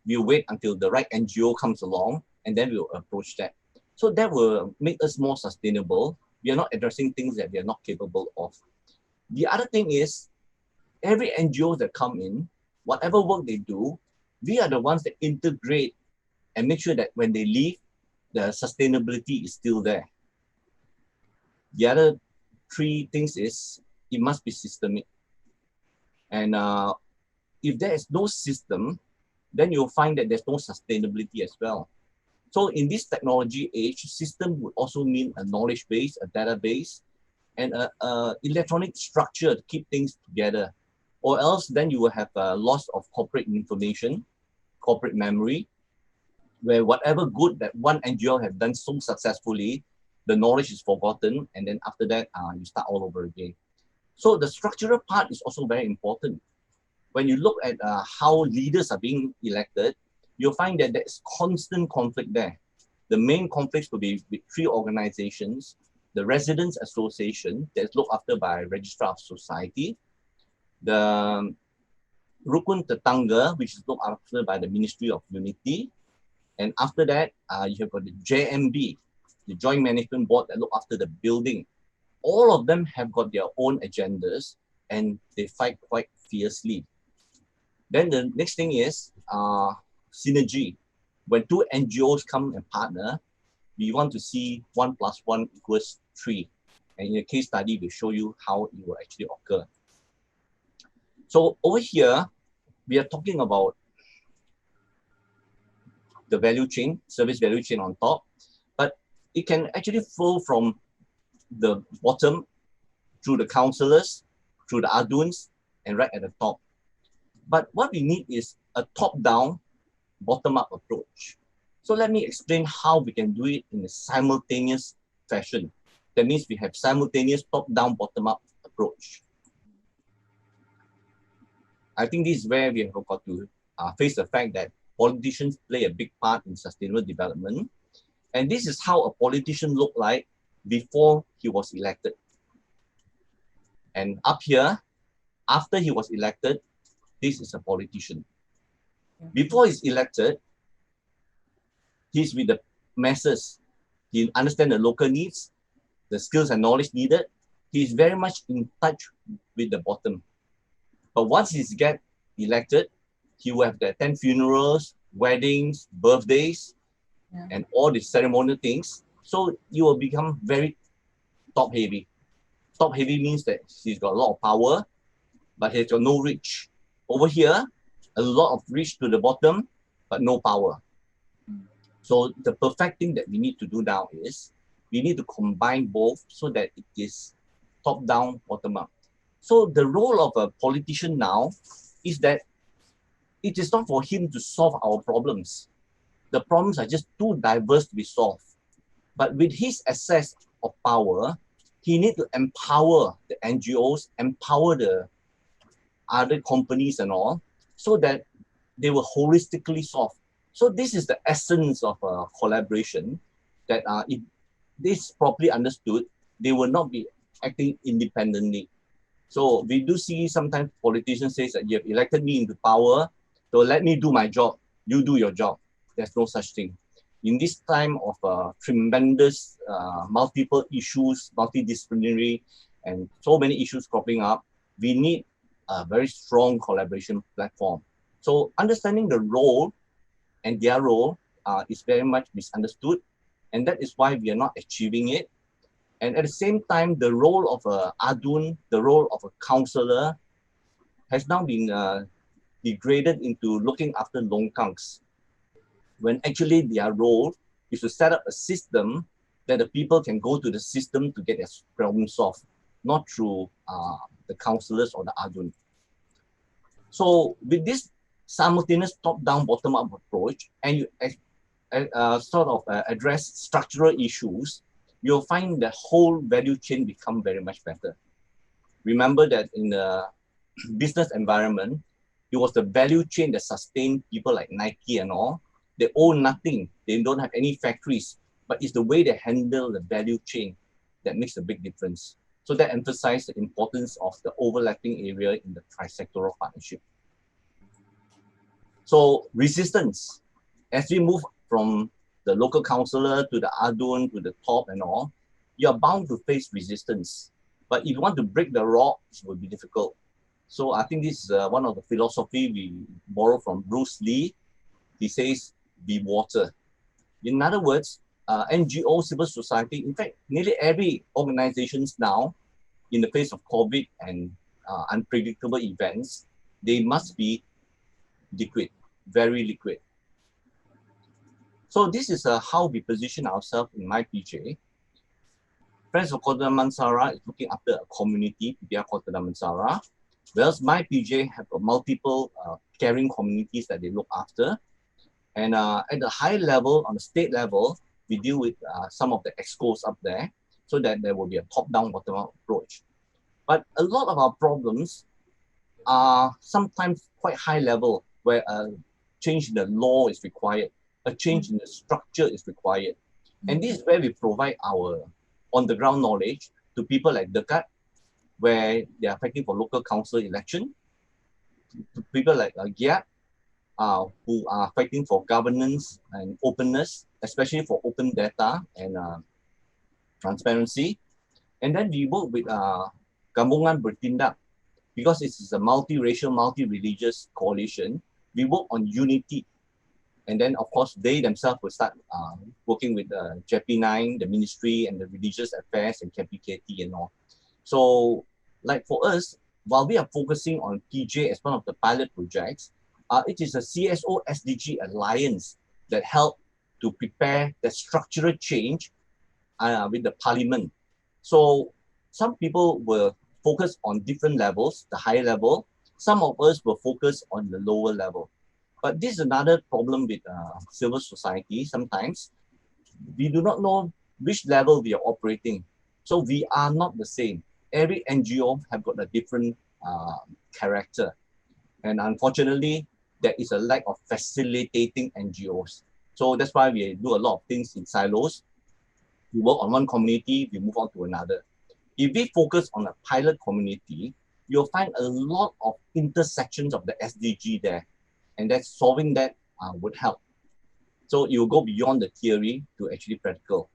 we'll wait until the right NGO comes along, and then we'll approach that. So that will make us more sustainable. We are not addressing things that we are not capable of. The other thing is, every NGO that come in, whatever work they do, we are the ones that integrate and make sure that when they leave, the sustainability is still there. The other three things is it must be systemic. And if there is no system, then you'll find that there's no sustainability as well. So in this technology age, system would also mean a knowledge base, a database, and a electronic structure to keep things together. Or else then you will have a loss of corporate information, corporate memory, where whatever good that one NGO have done so successfully, the knowledge is forgotten, and then after that, you start all over again. So the structural part is also very important. When you look at how leaders are being elected, you'll find that there's constant conflict there. The main conflicts will be with three organizations: the Residents Association, that's looked after by Registrar of Society, the Rukun Tetangga, which is looked after by the Ministry of Unity, and after that, you have got the JMB, the Joint Management Board that look after the building. All of them have got their own agendas and they fight quite fiercely. Then the next thing is synergy. When two NGOs come and partner, we want to see 1 + 1 = 3. And in a case study, we show you how it will actually occur. So over here, we are talking about the value chain, service value chain on top, but it can actually flow from the bottom through the councillors, through the ADUNs, and right at the top. But what we need is a top-down, bottom-up approach. So let me explain how we can do it in a simultaneous fashion. That means we have simultaneous top-down, bottom-up approach. I think this is where we have got to face the fact that politicians play a big part in sustainable development. And this is how a politician looked like before he was elected. And up here, after he was elected, this is a politician. Before he's elected, he's with the masses. He understands the local needs, the skills and knowledge needed. He's very much in touch with the bottom. But once he's get elected, he will have to attend funerals, weddings, birthdays, and all the ceremonial things. So you will become very top-heavy. Top-heavy means that he's got a lot of power, but he's got no reach. Over here, a lot of reach to the bottom, but no power. So the perfect thing that we need to do now is we need to combine both so that it is top-down, bottom-up. So the role of a politician now is that it is not for him to solve our problems. The problems are just too diverse to be solved. But with his access of power, he needs to empower the NGOs, empower the other companies and all, so that they will holistically solve. So this is the essence of collaboration, that if this is properly understood, they will not be acting independently. So we do see sometimes politicians say that you have elected me into power, so let me do my job, you do your job. There's no such thing. In this time of tremendous multiple issues, multidisciplinary, and so many issues cropping up, we need a very strong collaboration platform. So understanding the role and their role is very much misunderstood, and that is why we are not achieving it. And at the same time, the role of a ADUN, the role of a councillor, has now been degraded into looking after longkangs, when actually their role is to set up a system that the people can go to the system to get their problem solved, not through the councillors or the ADUN. So with this simultaneous top-down, bottom-up approach, and you address structural issues, you'll find the whole value chain become very much better. Remember that in the business environment, it was the value chain that sustained people like Nike and all. They own nothing. They don't have any factories, but it's the way they handle the value chain that makes a big difference. So that emphasizes the importance of the overlapping area in the trisectoral partnership. So resistance, as we move from the local councillor to the ADUN to the top and all, you're bound to face resistance. But if you want to break the rock, it will be difficult. So I think this is one of the philosophy we borrow from Bruce Lee. He says, be water. In other words, NGO, civil society, in fact, nearly every organizations now, in the face of COVID and unpredictable events, they must be liquid, very liquid. So this is how we position ourselves in MyPJ. Friends of Kota Damansara is looking after a community, PPR Kota Damansara, whereas MyPJ have multiple caring communities that they look after. And at the high level, on the state level, we deal with some of the excos up there so that there will be a top-down, bottom-up approach. But a lot of our problems are sometimes quite high level, where a change in the law is required, a change in the structure is required. And this is where we provide our on-the-ground knowledge to people like Dekat, where they are fighting for local council election, to people like Giat, who are fighting for governance and openness, especially for open data and transparency. And then we work with Gabungan Bertindak, because it is a multiracial, multi-religious coalition. We work on unity. And then, of course, they themselves will start working with JP9, the ministry, and the religious affairs, and KPKT and all. So, like for us, while we are focusing on PJ as one of the pilot projects, it is a CSO SDG alliance that helped to prepare the structural change with the parliament. So some people will focus on different levels, the higher level. Some of us will focus on the lower level. But this is another problem with civil society. Sometimes we do not know which level we are operating. So we are not the same. Every NGO have got a different character. And unfortunately, there is a lack of facilitating NGOs. So that's why we do a lot of things in silos. We work on one community, we move on to another. If we focus on a pilot community, you'll find a lot of intersections of the SDG there. And that solving that would help. So you go beyond the theory to actually practical.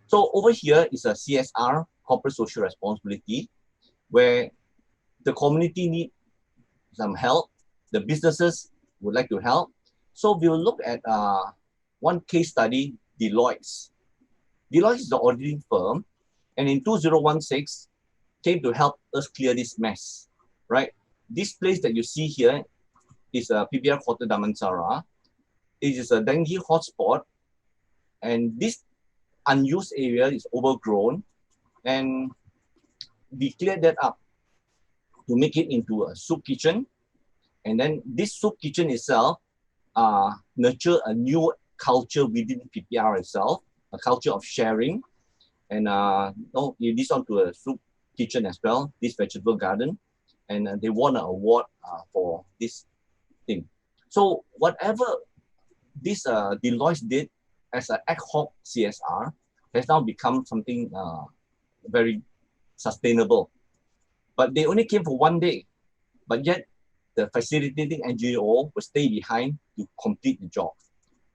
So over here is a CSR, corporate social responsibility, where the community need some help. The businesses would like to help. So we will look at one case study, Deloitte. Deloitte is the auditing firm, and in 2016 came to help us clear this mess, right? This place that you see here is a PPR Kota Damansara. It is a dengue hotspot, and this unused area is overgrown, and we cleared that up to make it into a soup kitchen. And then this soup kitchen itself nurture a new culture within PPR itself, a culture of sharing. And this onto a soup kitchen as well, this vegetable garden. And they won an award for this thing. So whatever this Deloitte did as an ad hoc CSR has now become something very sustainable. But they only came for one day, but yet the facilitating NGO will stay behind to complete the job.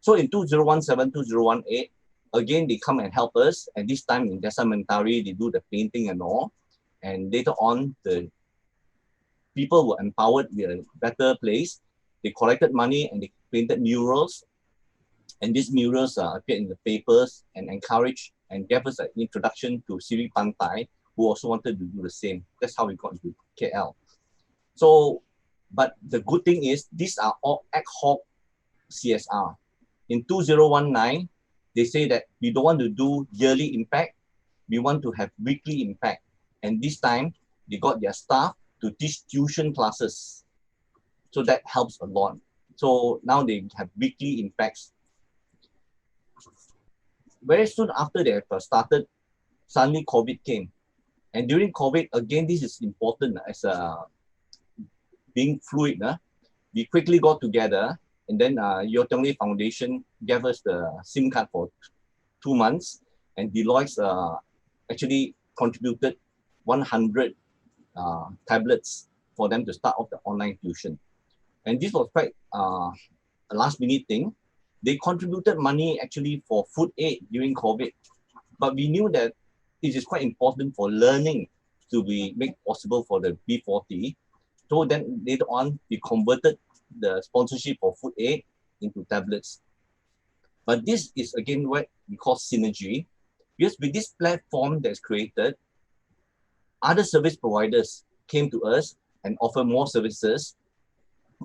So in 2017, 2018, again, they come and help us. And this time in Desa Mentari, they do the painting and all. And later on, the people were empowered with a better place. They collected money and they painted murals. And these murals appeared in the papers and encouraged and gave us an introduction to Siri Pantai, who also wanted to do the same. That's how we got into KL. So, but the good thing is, these are all ad hoc CSR. In 2019, they say that we don't want to do yearly impact, we want to have weekly impact. And this time, they got their staff to teach tuition classes. So that helps a lot. So now they have weekly impacts. Very soon after they have started, suddenly COVID came. And during COVID, again, this is important as being fluid. We quickly got together, and then Yeo Tiong Lee Foundation gave us the SIM card for 2 months, and Deloitte actually contributed 100 tablets for them to start off the online tuition. And this was quite a last minute thing. They contributed money actually for food aid during COVID, but we knew that it is quite important for learning to be made possible for the B40. So then later on, we converted the sponsorship for Food Aid into tablets. But this is again what we call synergy, because with this platform that's created, other service providers came to us and offer more services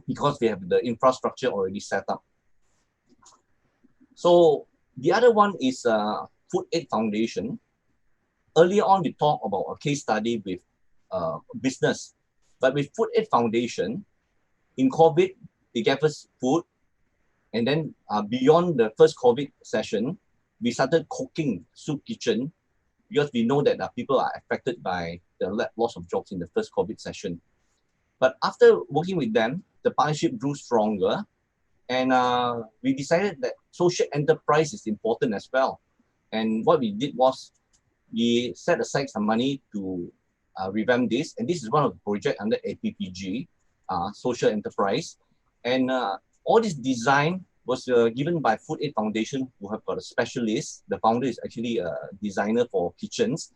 because we have the infrastructure already set up. So the other one is Food Aid Foundation. Earlier on, we talked about a case study with business, but with Food Aid Foundation, in COVID, they gave us food, and then beyond the first COVID session, we started cooking soup kitchen because we know that people are affected by the loss of jobs in the first COVID session. But after working with them, the partnership grew stronger, and we decided that social enterprise is important as well. And what we did was we set aside some money to revamp this, and this is one of the projects under APPG, social enterprise. And all this design was given by Food Aid Foundation, who have got a specialist. The founder is actually a designer for kitchens.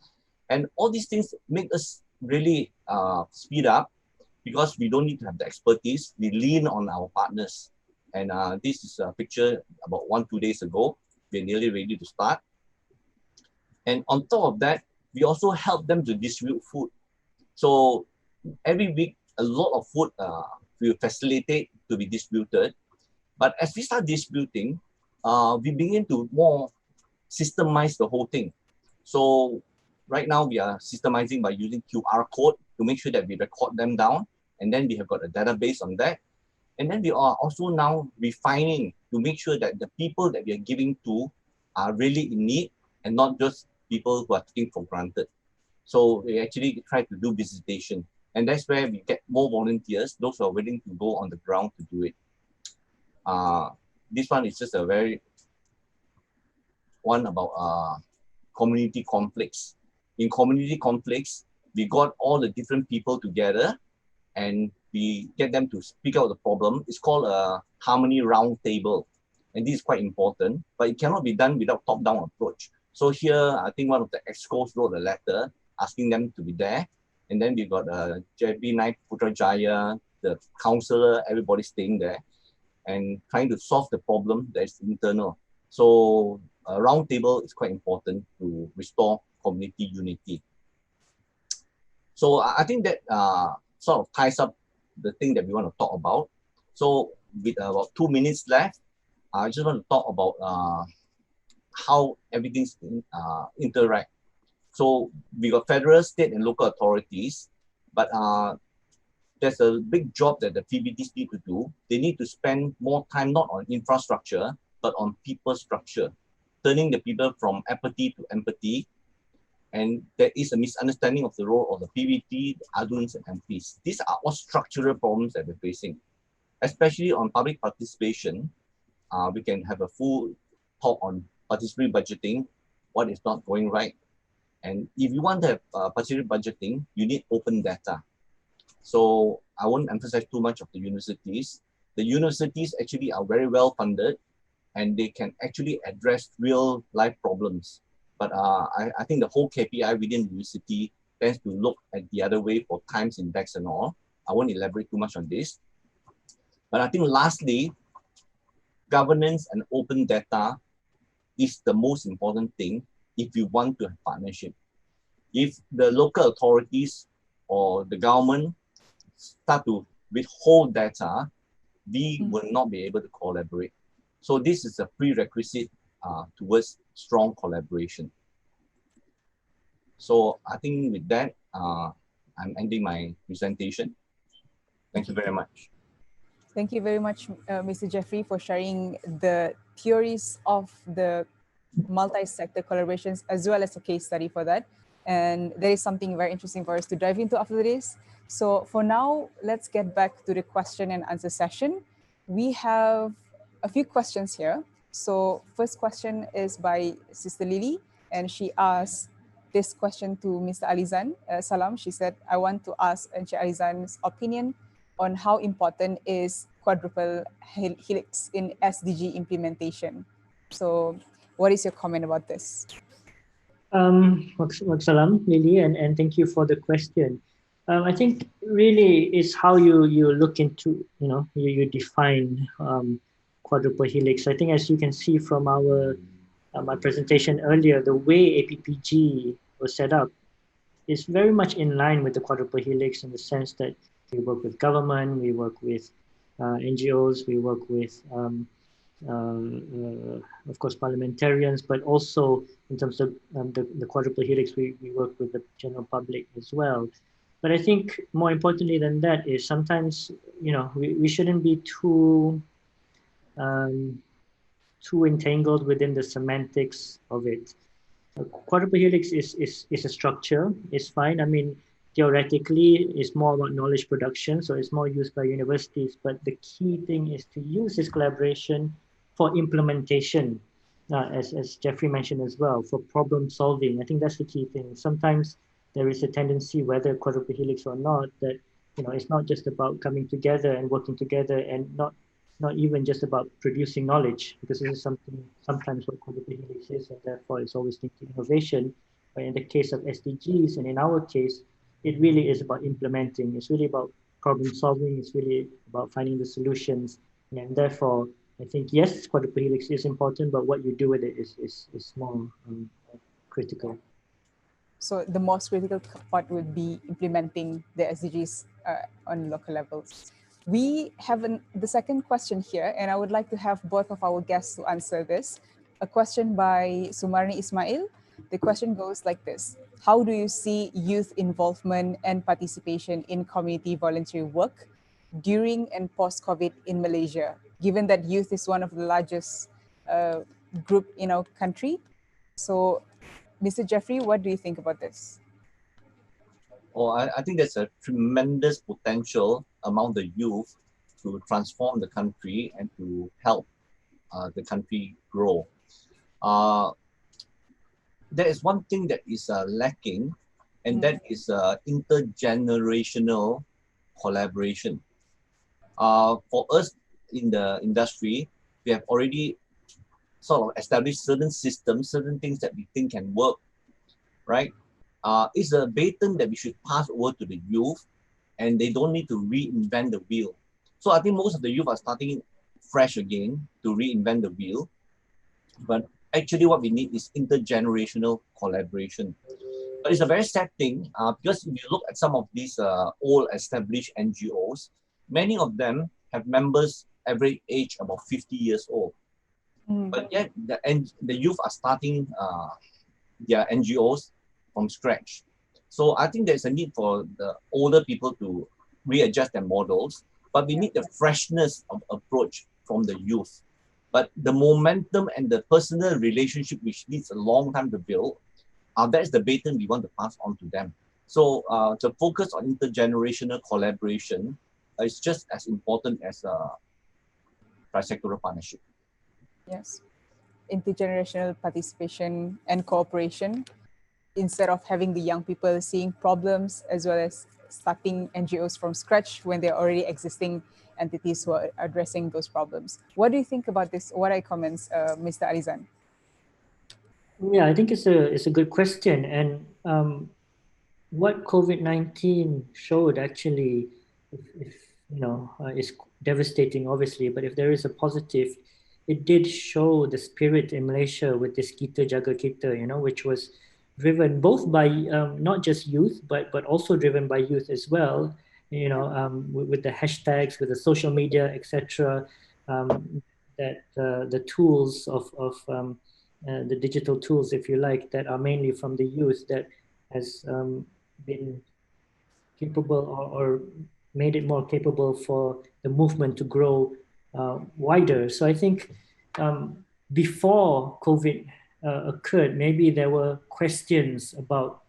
And all these things make us really speed up because we don't need to have the expertise. We lean on our partners. And this is a picture about 1-2 days ago. We're nearly ready to start. And on top of that, we also help them to distribute food. So every week, a lot of food will facilitate to be distributed. But as we start distributing, we begin to more systemize the whole thing. So right now we are systemizing by using QR code to make sure that we record them down. And then we have got a database on that. And then we are also now refining to make sure that the people that we are giving to are really in need and not just people who are taken for granted. So we actually try to do visitation. And that's where we get more volunteers, those who are willing to go on the ground to do it. This one is just a very one about community conflicts. In community conflicts, we got all the different people together and we get them to speak out the problem. It's called a harmony round table. And this is quite important, but it cannot be done without top-down approach. So here, I think one of the EXCOs wrote a letter asking them to be there. And then we got JB Naik Putrajaya, the counselor, everybody staying there and trying to solve the problem that is internal. So a round table is quite important to restore community unity. So I think that sort of ties up the thing that we want to talk about. So with about 2 minutes left, I just want to talk about how everything's interact. So we got federal, state, and local authorities, but there's a big job that the PBTs need to do. They need to spend more time not on infrastructure, but on people structure, turning the people from apathy to empathy. And there is a misunderstanding of the role of the PBT, the ADUNs, and MPs. These are all structural problems that we're facing, especially on public participation. We can have a full talk on participatory budgeting, what is not going right. And if you want to have participatory budgeting, you need open data. So I won't emphasize too much of the universities. The universities actually are very well funded and they can actually address real life problems. But I think the whole KPI within the university tends to look at the other way for times index and all. I won't elaborate too much on this. But I think lastly, governance and open data is the most important thing if you want to have partnership. If the local authorities or the government start to withhold data, we will not be able to collaborate. So this is a prerequisite towards strong collaboration. So I think with that, I'm ending my presentation. Thank you very much. Thank you very much, Mr. Jeffrey, for sharing the theories of the multi-sector collaborations as well as a case study for that. And there is something very interesting for us to dive into after this. So for now, let's get back to the question and answer session. We have a few questions here. So first question is by Sister Lily, and she asked this question to Mr. Alizan. Salam, she said, I want to ask Encik Alizan's opinion on how important is quadruple helix in SDG implementation. So what is your comment about this? Salam, Lily, and thank you for the question. I think really is how you look into, you define quadruple helix. I think as you can see from our my presentation earlier, the way APPG was set up is very much in line with the quadruple helix in the sense that we work with government, we work with NGOs, we work with of course, parliamentarians, but also in terms of the quadruple helix, we work with the general public as well. But I think more importantly than that is sometimes, we shouldn't be um, too entangled within the semantics of it. Quadruple helix is a structure, it's fine. I mean, theoretically, it's more about knowledge production, so it's more used by universities. But the key thing is to use this collaboration for implementation, as Jeffrey mentioned as well, for problem solving. I think that's the key thing. Sometimes there is a tendency, whether quadruple helix or not, that it's not just about coming together and working together, and not even just about producing knowledge, because this is something sometimes what quadruple helix is, and therefore it's always linked to innovation. But in the case of SDGs, and in our case, it really is about implementing. It's really about problem solving. It's really about finding the solutions, and therefore, I think yes, quadruple helix is important, but what you do with it is more critical. So the most critical part would be implementing the SDGs on local levels. We have the second question here, and I would like to have both of our guests to answer this. A question by Sumarni Ismail. The question goes like this: how do you see youth involvement and participation in community volunteer work during and post-COVID in Malaysia, given that youth is one of the largest group in our country? So, Mr. Jeffrey, what do you think about this? Oh, I think there's a tremendous potential among the youth to transform the country and to help the country grow. There is one thing that is lacking, and that is intergenerational collaboration. For us in the industry, we have already sort of established certain systems, certain things that we think can work, right? It's a baton that we should pass over to the youth, and they don't need to reinvent the wheel. So I think most of the youth are starting fresh again to reinvent the wheel. But actually what we need is intergenerational collaboration. But it's a very sad thing because if you look at some of these old established NGOs, many of them have members average age about 50 years old. But yet the youth are starting their NGOs from scratch. So I think there's a need for the older people to readjust their models, but we need the freshness of approach from the youth. But the momentum and the personal relationship, which needs a long time to build, that's the baton we want to pass on to them. So the focus on intergenerational collaboration is just as important as trisectoral partnership. Yes, intergenerational participation and cooperation, instead of having the young people seeing problems as well as starting NGOs from scratch when they're already existing entities who are addressing those problems. What do you think about this? What are your comments, Mr. Alizan? Yeah, I think it's a good question, and what COVID-19 showed actually, if is devastating, obviously, but if there is a positive, it did show the spirit in Malaysia with this Kita Jaga Kita, which was driven both by not just youth, but also driven by youth as well, with the hashtags, with the social media, etc. That the tools of the digital tools, if you like, that are mainly from the youth, that has been capable or made it more capable for the movement to grow wider. So I think before COVID occurred, maybe there were questions about,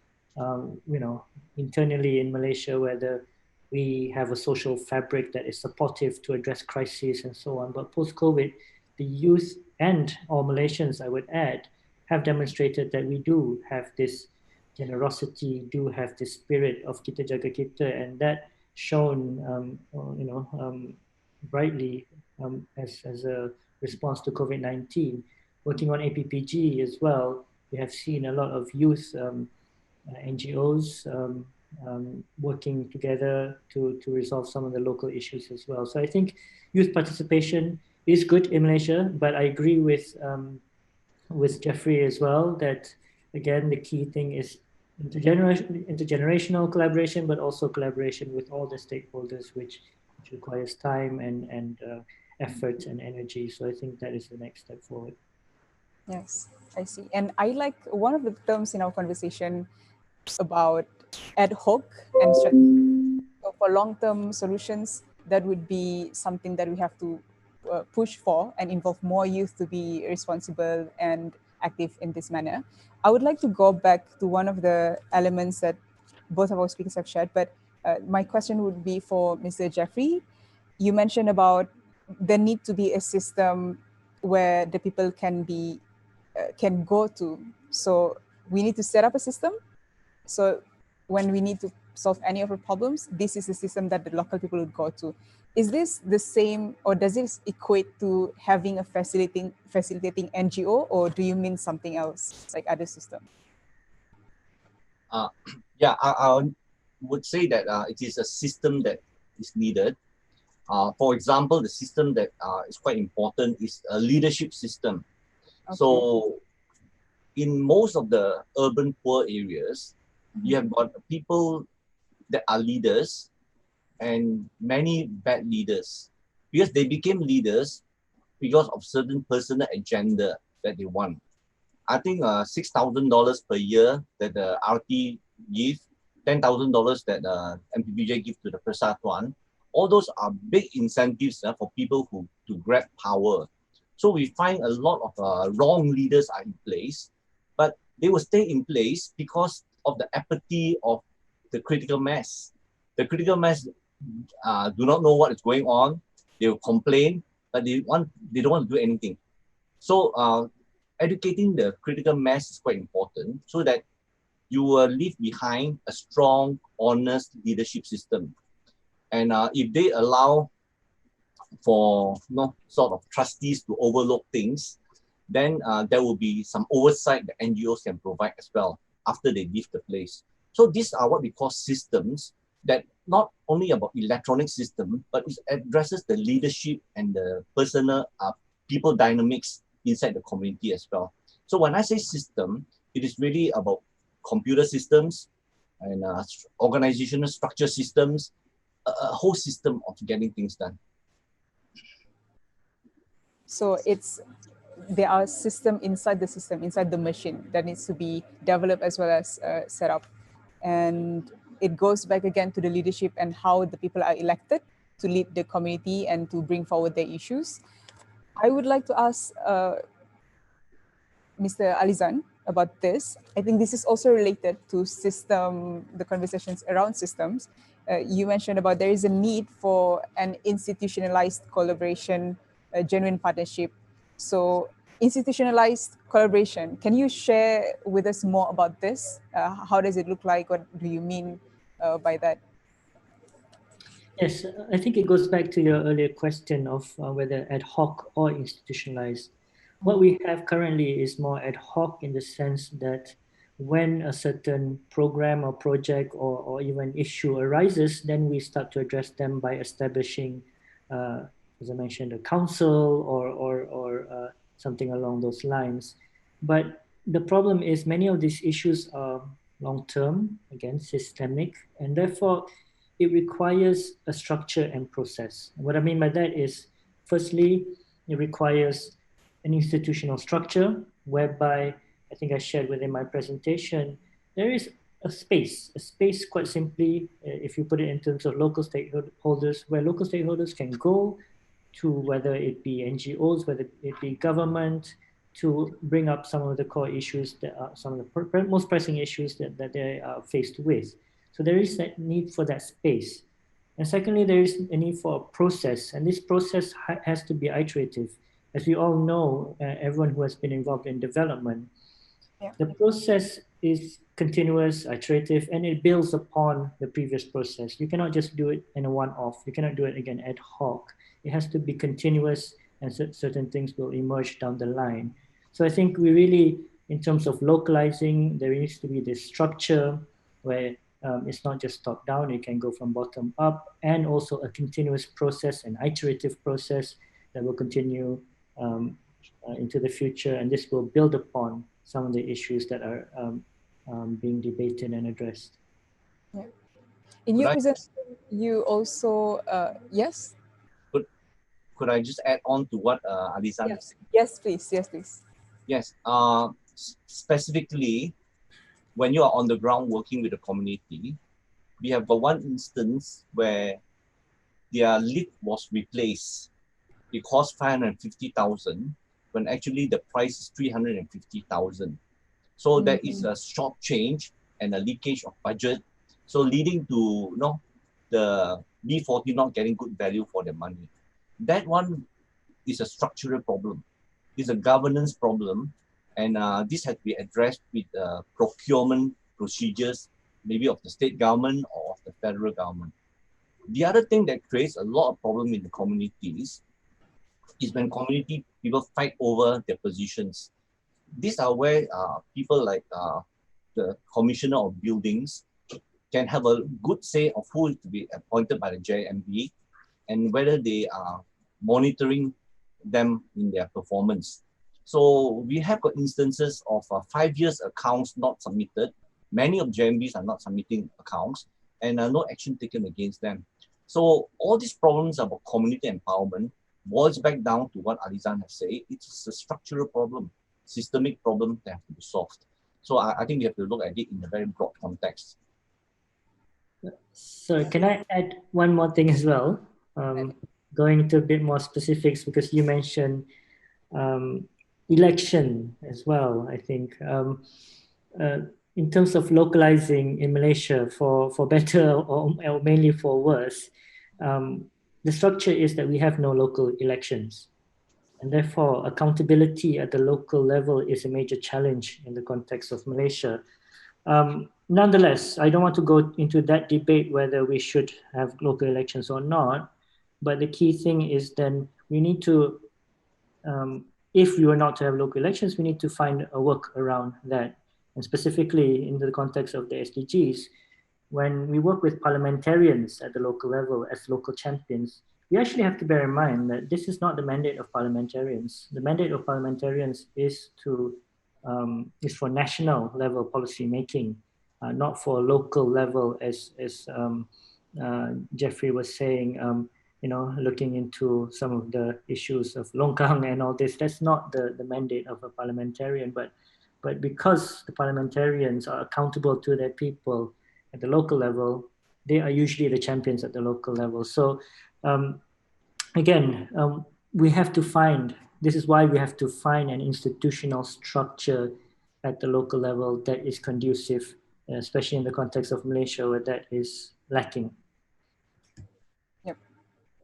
internally in Malaysia, whether we have a social fabric that is supportive to address crises and so on. But post-COVID, the youth and all Malaysians, I would add, have demonstrated that we do have this generosity, do have this spirit of Kita Jaga Kita, and that shown, brightly as a response to COVID-19. Working on APPG as well, we have seen a lot of youth NGOs working together to resolve some of the local issues as well. So I think youth participation is good in Malaysia, but I agree with Jeffrey as well that, again, the key thing is intergenerational collaboration, but also collaboration with all the stakeholders, which requires time and effort and energy. So I think that is the next step forward. Yes, I see. And I like one of the terms in our conversation about ad hoc and strategy. So for long-term solutions, that would be something that we have to push for and involve more youth to be responsible and active in this manner. I would like to go back to one of the elements that both of our speakers have shared, but my question would be for Mr. Jeffrey. You mentioned about the need to be a system where the people can go to. So we need to set up a system. So when we need to solve any of our problems, this is the system that the local people would go to. Is this the same, or does this equate to having a facilitating NGO, or do you mean something else, like other system? Yeah, I would say that it is a system that is needed. For example, the system that is quite important is a leadership system. Okay. So in most of the urban poor areas, you have got people that are leaders and many bad leaders, because they became leaders because of certain personal agenda that they want. I think $6,000 per year that the RT give, $10,000 that MPPJ give to the Persatuan, all those are big incentives for people who to grab power. So we find a lot of wrong leaders are in place, but they will stay in place because of the apathy of the critical mass. The critical mass do not know what is going on. They will complain, but they don't want to do anything. So educating the critical mass is quite important, so that you will leave behind a strong, honest leadership system. And if they allow for sort of trustees to overlook things, then there will be some oversight that NGOs can provide as well after they leave the place. So these are what we call systems that not only about electronic system, but it addresses the leadership and the personal people dynamics inside the community as well. So when I say system, it is really about computer systems and organizational structure systems, a whole system of getting things done. So there are system, inside the machine that needs to be developed as well as set up. And it goes back again to the leadership and how the people are elected to lead the community and to bring forward their issues. I would like to ask Mr. Alizan about this. I think this is also related to the conversations around systems. You mentioned about there is a need for an institutionalized collaboration, a genuine partnership. So institutionalized collaboration, can you share with us more about this? How does it look like? What do you mean by that? Yes, I think it goes back to your earlier question of whether ad hoc or institutionalized. What we have currently is more ad hoc in the sense that when a certain program or project or even issue arises, then we start to address them by establishing, as I mentioned, a council or something along those lines. But the problem is many of these issues are long-term, again, systemic, and therefore it requires a structure and process. And what I mean by that is, firstly, it requires an institutional structure whereby, I think I shared within my presentation, there is a space quite simply, if you put it in terms of local stakeholders, where local stakeholders can go to, whether it be NGOs, whether it be government, to bring up some of the core issues that are some of the most pressing issues that they are faced with. So there is a need for that space. And secondly, there is a need for a process, and this process has to be iterative. As we all know, everyone who has been involved in development, the process is continuous, iterative, and it builds upon the previous process. You cannot just do it in a one-off. You cannot do it again ad hoc. It has to be continuous, and certain things will emerge down the line. So I think we really, in terms of localizing, there needs to be this structure where it's not just top down, it can go from bottom up, and also a continuous process, an iterative process that will continue into the future. And this will build upon some of the issues that are being debated and addressed. Yeah. In your Could I- presentation, you also, yes? Could I just add on to what Alizan Yes. said? Yes, please. Yes, please. Yes. Specifically, when you are on the ground working with the community, we have got one instance where their lift was replaced. It cost 550,000 when actually the price is 350,000. So there is a short change and a leakage of budget. So leading to the B40 not getting good value for their money. That one is a structural problem. It's a governance problem. And this has to be addressed with procurement procedures, maybe of the state government or of the federal government. The other thing that creates a lot of problem in the communities is when community people fight over their positions. These are where people like the commissioner of buildings can have a good say of who is to be appointed by the JMB and whether they are monitoring them in their performance. So we have got instances of 5 years accounts not submitted. Many of JMBs are not submitting accounts and no action taken against them. So all these problems about community empowerment boils back down to what Alizan has said. It's a structural problem, systemic problem that has to be solved. So I think we have to look at it in a very broad context. So can I add one more thing as well? Going into a bit more specifics, because you mentioned election as well, I think. In terms of localizing in Malaysia for better or mainly for worse, the structure is that we have no local elections. And therefore, accountability at the local level is a major challenge in the context of Malaysia. Nonetheless, I don't want to go into that debate whether we should have local elections or not. But the key thing is then we need to, if we were not to have local elections, we need to find a work around that. And specifically in the context of the SDGs, when we work with parliamentarians at the local level as local champions, we actually have to bear in mind that this is not the mandate of parliamentarians. The mandate of parliamentarians is for national level policy making, not for local level, as Jeffrey was saying. Looking into some of the issues of longkang and all this. That's not the mandate of a parliamentarian, but because the parliamentarians are accountable to their people at the local level, they are usually the champions at the local level. So we have to find, this is why we have to find an institutional structure at the local level that is conducive, especially in the context of Malaysia where that is lacking. Yep.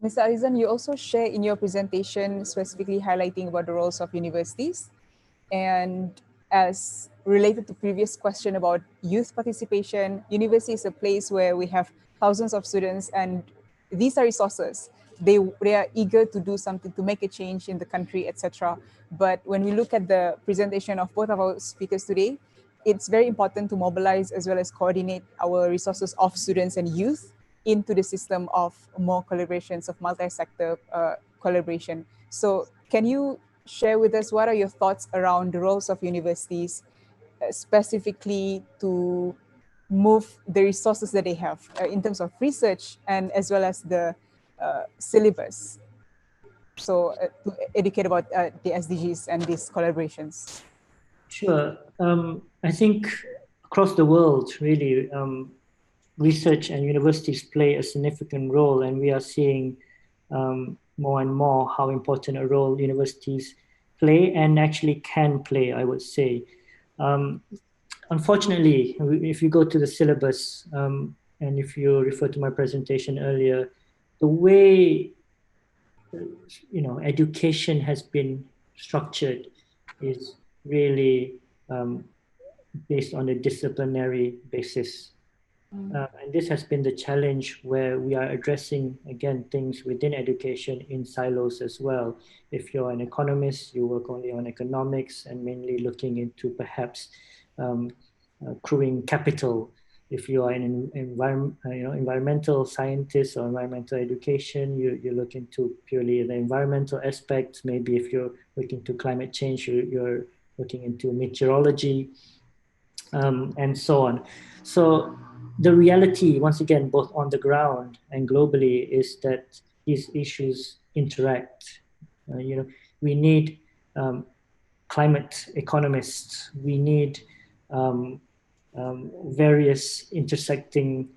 Mr. Alizan, you also share in your presentation specifically highlighting about the roles of universities. And as related to previous question about youth participation, university is a place where we have thousands of students and these are resources. They are eager to do something, to make a change in the country, etc. But when we look at the presentation of both of our speakers today, it's very important to mobilize as well as coordinate our resources of students and youth into the system of more collaborations, of multi-sector collaboration. So can you share with us what are your thoughts around the roles of universities, specifically to move the resources that they have in terms of research and as well as the syllabus? So to educate about the SDGs and these collaborations. Sure. I think across the world, really, research and universities play a significant role, and we are seeing more and more how important a role universities play and actually can play, I would say. Unfortunately, if you go to the syllabus, and if you refer to my presentation earlier, the way education has been structured is really based on a disciplinary basis. And this has been the challenge where we are addressing, again, things within education in silos as well. If you're an economist, you work only on economics and mainly looking into perhaps accruing capital. if you are an environmental scientist or environmental education, you look into purely the environmental aspects. Maybe if you're looking to climate change, you're looking into meteorology, and so on. So the reality, once again, both on the ground and globally, is that these issues interact. We need climate economists. We need various intersecting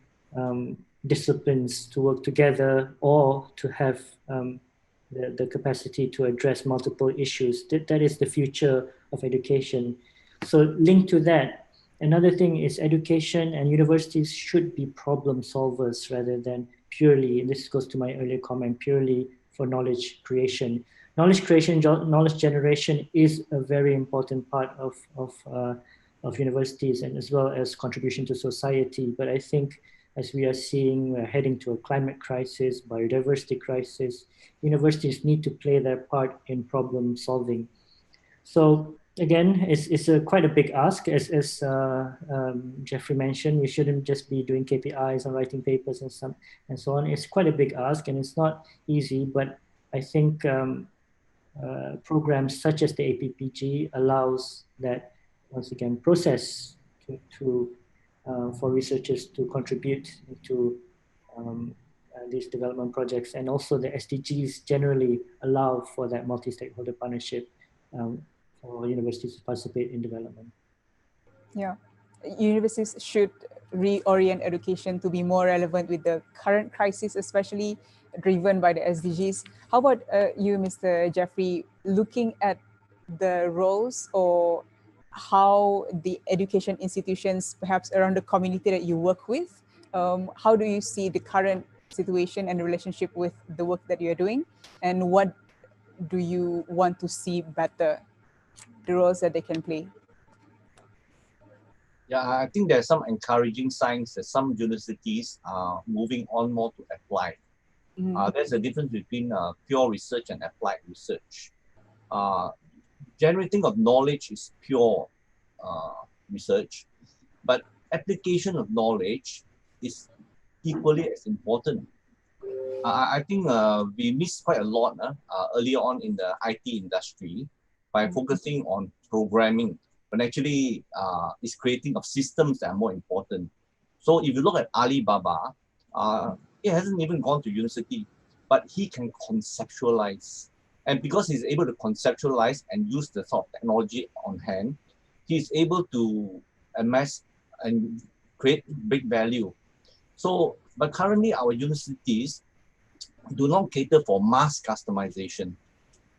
disciplines to work together, or to have the capacity to address multiple issues. That is the future of education. So linked to that, another thing is education and universities should be problem solvers rather than purely, and this goes to my earlier comment, purely for knowledge creation. Knowledge creation, knowledge generation is a very important part of universities, and as well as contribution to society. But I think as we are seeing, we're heading to a climate crisis, biodiversity crisis, universities need to play their part in problem solving. So again, it's quite a big ask, as Jeffrey mentioned. We shouldn't just be doing KPIs and writing papers and so on. It's quite a big ask, and it's not easy. But I think programs such as the APPG allows that, once again, process for researchers to contribute to these development projects, and also the SDGs generally allow for that multi-stakeholder partnership for universities to participate in development. Yeah, universities should reorient education to be more relevant with the current crisis, especially driven by the SDGs. How about you, Mr. Jeffrey, looking at the roles or how the education institutions, perhaps around the community that you work with, how do you see the current situation and relationship with the work that you're doing, and what do you want to see better, the roles that they can play? Yeah, I think there's some encouraging signs that some universities are moving on more to apply. There's a difference between pure research and applied research. Generating of knowledge is pure research, but application of knowledge is equally as important. I think we missed quite a lot earlier on in the IT industry by focusing on programming, but actually it's creating of systems that are more important. So if you look at Alibaba, he hasn't even gone to university, but he can conceptualize. And because he's able to conceptualize and use the sort of technology on hand, he's able to amass and create big value. So, but currently our universities do not cater for mass customization.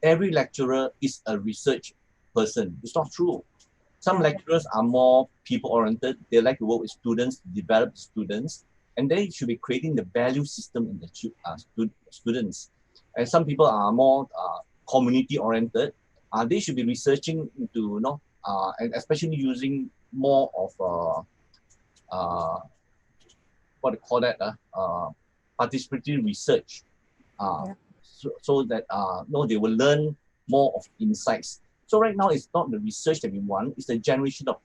Every lecturer is a research person. It's not true. Some lecturers are more people-oriented. They like to work with students, develop students, and they should be creating the value system in the students. And some people are more community-oriented. They should be researching into, and especially using more of what they call that, participatory research, so that they will learn more of insights. So right now, it's not the research that we want; it's the generation of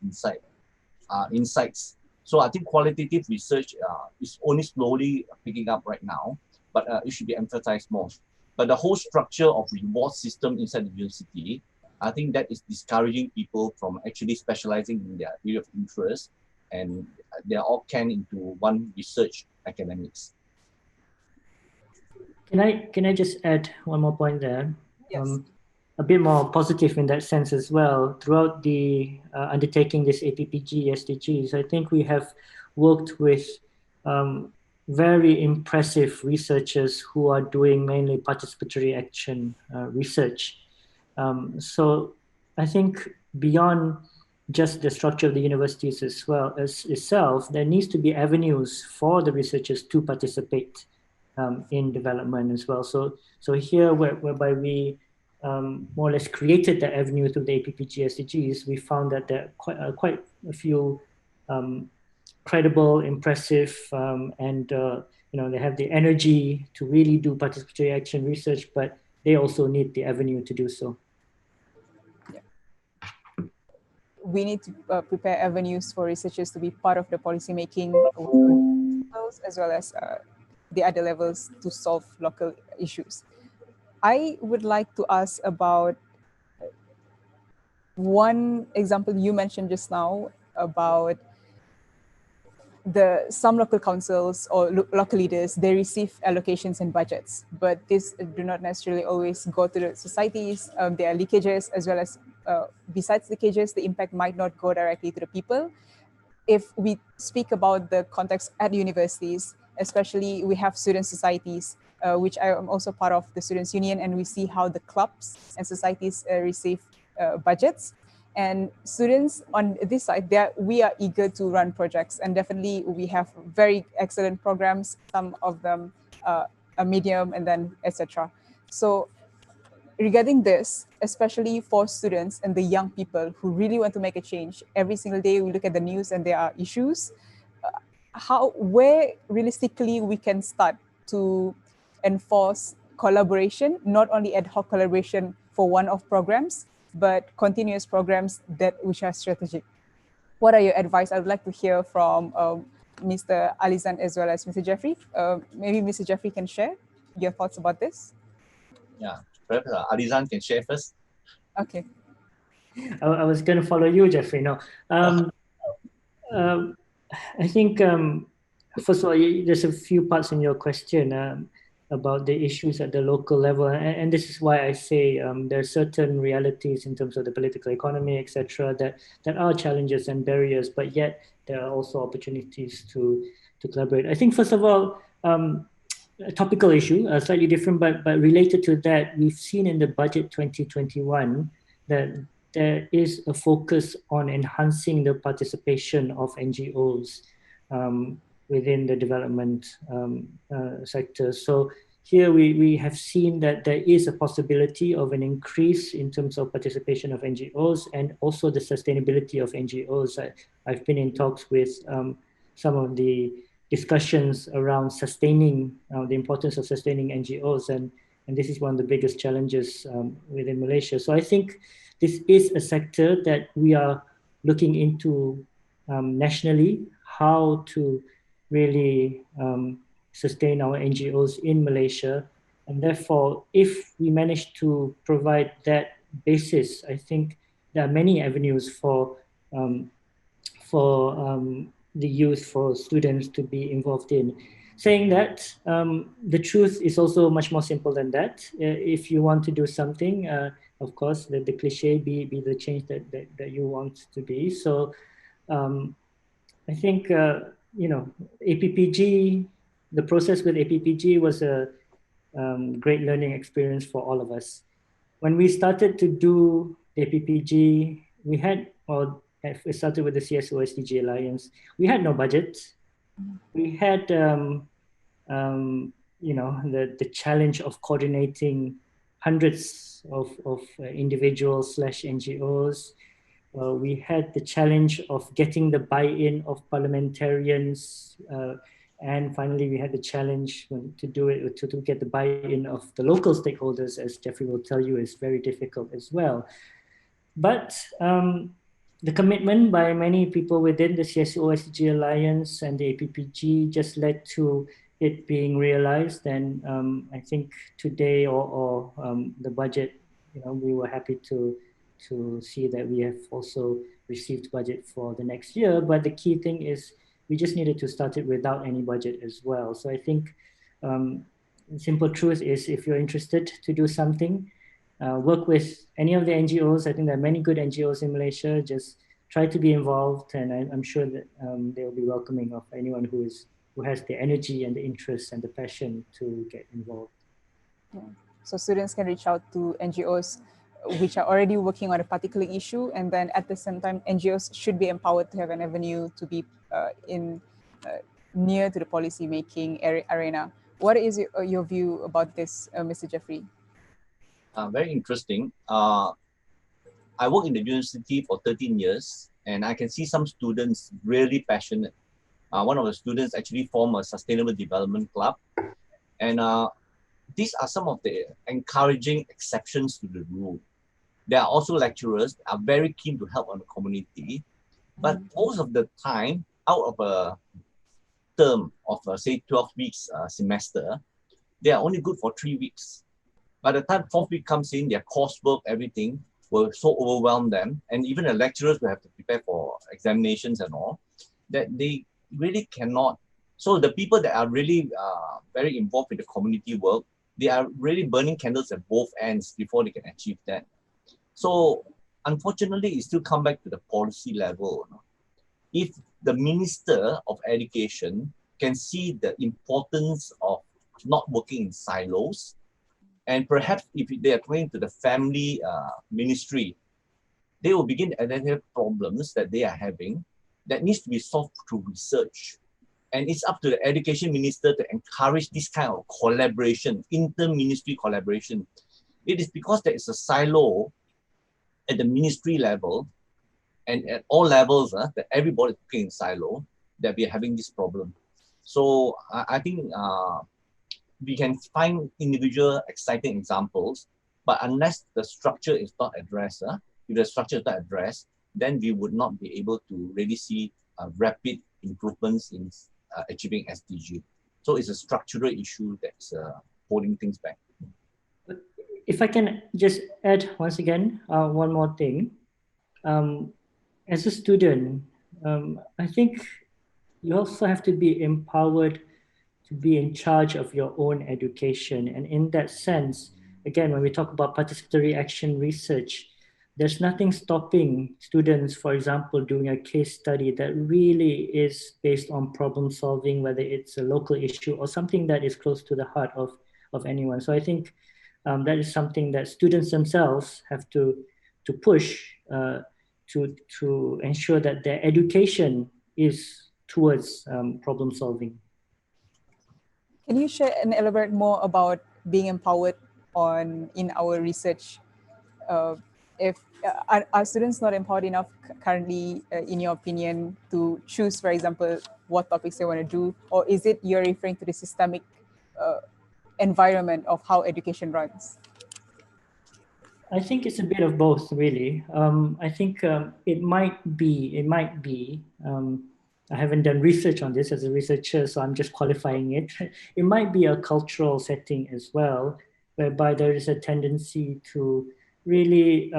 insights. So I think qualitative research is only slowly picking up right now, but it should be emphasized more. But the whole structure of reward system inside the university, I think that is discouraging people from actually specializing in their area of interest, and they are all canned into one research academics. Can I just add one more point there? Yes. A bit more positive in that sense as well. Throughout the undertaking this APPG SDGs, I think we have worked with very impressive researchers who are doing mainly participatory action research. So I think beyond just the structure of the universities as well as itself, there needs to be avenues for the researchers to participate in development as well. So here, whereby we more or less created the avenue through the APPG SDGs, we found that there are quite a few credible, impressive, and they have the energy to really do participatory action research, but they also need the avenue to do so. we need to prepare avenues for researchers to be part of the policy making as well as the other levels to solve local issues. I would like to ask about one example you mentioned just now about some local councils or local leaders, they receive allocations and budgets, but this do not necessarily always go to the societies. There are leakages as well as besides leakages, the impact might not go directly to the people. If we speak about the context at universities, especially we have student societies, which I am also part of the Students' Union, and we see how the clubs and societies receive budgets. And students on this side, we are eager to run projects, and definitely we have very excellent programs, some of them a medium and then etc. So regarding this, especially for students and the young people who really want to make a change, every single day we look at the news and there are issues. Where realistically we can start to enforce collaboration, not only ad hoc collaboration for one-off programs, but continuous programs which are strategic. What are your advice? I would like to hear from Mr. Alizan as well as Mr. Jeffrey. Maybe Mr. Jeffrey can share your thoughts about this. Yeah, perhaps Alizan can share first. Okay. I was going to follow you, Jeffrey. No, I think first of all, there's a few parts in your question about the issues at the local level, and this is why I say there are certain realities in terms of the political economy, etc., that are challenges and barriers, but yet there are also opportunities to collaborate. I think first of all, a topical issue, slightly different, but related to that, we've seen in the budget 2021 that there is a focus on enhancing the participation of NGOs within the development sector. So here we have seen that there is a possibility of an increase in terms of participation of NGOs and also the sustainability of NGOs. I've been in talks with some of the discussions around sustaining the importance of sustaining NGOs, and this is one of the biggest challenges within Malaysia. So I think this is a sector that we are looking into nationally, how to really sustain our NGOs in Malaysia. And therefore, if we manage to provide that basis, I think there are many avenues for the youth, for students to be involved in. Saying that, the truth is also much more simple than that. If you want to do something, of course, let the cliche be the change that you want to be. So I think, APPG, the process with APPG was a great learning experience for all of us. When we started to do APPG, it started with the CSO SDG Alliance. We had no budget. We had, the challenge of coordinating hundreds of individuals / NGOs. We had the challenge of getting the buy-in of parliamentarians, and finally we had the challenge to get the buy-in of the local stakeholders, as Jeffrey will tell you, is very difficult as well. But the commitment by many people within the CSO SDG Alliance and the APPG just led to it being realized. And I think today or the budget, we were happy to see that we have also received budget for the next year. But the key thing is we just needed to start it without any budget as well. So I think the simple truth is, if you're interested to do something, work with any of the NGOs. I think there are many good NGOs in Malaysia. Just try to be involved, and I'm sure that they'll be welcoming of anyone who has the energy and the interest and the passion to get involved. Yeah. So students can reach out to NGOs which are already working on a particular issue, and then at the same time, NGOs should be empowered to have an avenue to be near to the policy making arena. What is your view about this, Mr. Jeffrey? Very interesting. I work in the university for 13 years, and I can see some students really passionate. One of the students actually formed a sustainable development club, and these are some of the encouraging exceptions to the rule. There are also lecturers that are very keen to help on the community, but most of the time, out of a term of say 12 weeks semester, they are only good for 3 weeks. By the time fourth week comes in, their coursework, everything will so overwhelm them, and even the lecturers will have to prepare for examinations and all, that they really cannot. So the people that are really very involved with the community work, they are really burning candles at both ends before they can achieve that. So unfortunately, it still come back to the policy level. If the Minister of Education can see the importance of not working in silos, and perhaps if they are going to the family ministry, they will begin to identify problems that they are having that needs to be solved through research. And it's up to the education minister to encourage this kind of collaboration, inter-ministry collaboration. It is because there is a silo at the ministry level and at all levels that everybody is working in silo that we are having this problem. So I think we can find individual exciting examples, but unless the structure is not addressed, if the structure is not addressed, then we would not be able to really see rapid improvements in achieving SDG. So it's a structural issue that's holding things back. If I can just add once again, one more thing. As a student, I think you also have to be empowered to be in charge of your own education. And in that sense, again, when we talk about participatory action research, there's nothing stopping students, for example, doing a case study that really is based on problem solving, whether it's a local issue or something that is close to the heart of anyone. So I think that is something that students themselves have to push to ensure that their education is towards problem solving. Can you share and elaborate more about being empowered in our research? If are students not empowered enough currently, in your opinion, to choose, for example, what topics they want to do, or is it you're referring to the systemic environment of how education runs? I think it's a bit of both, really. I think it might be. I haven't done research on this as a researcher, so I'm just qualifying it. It might be a cultural setting as well, whereby there is a tendency to really,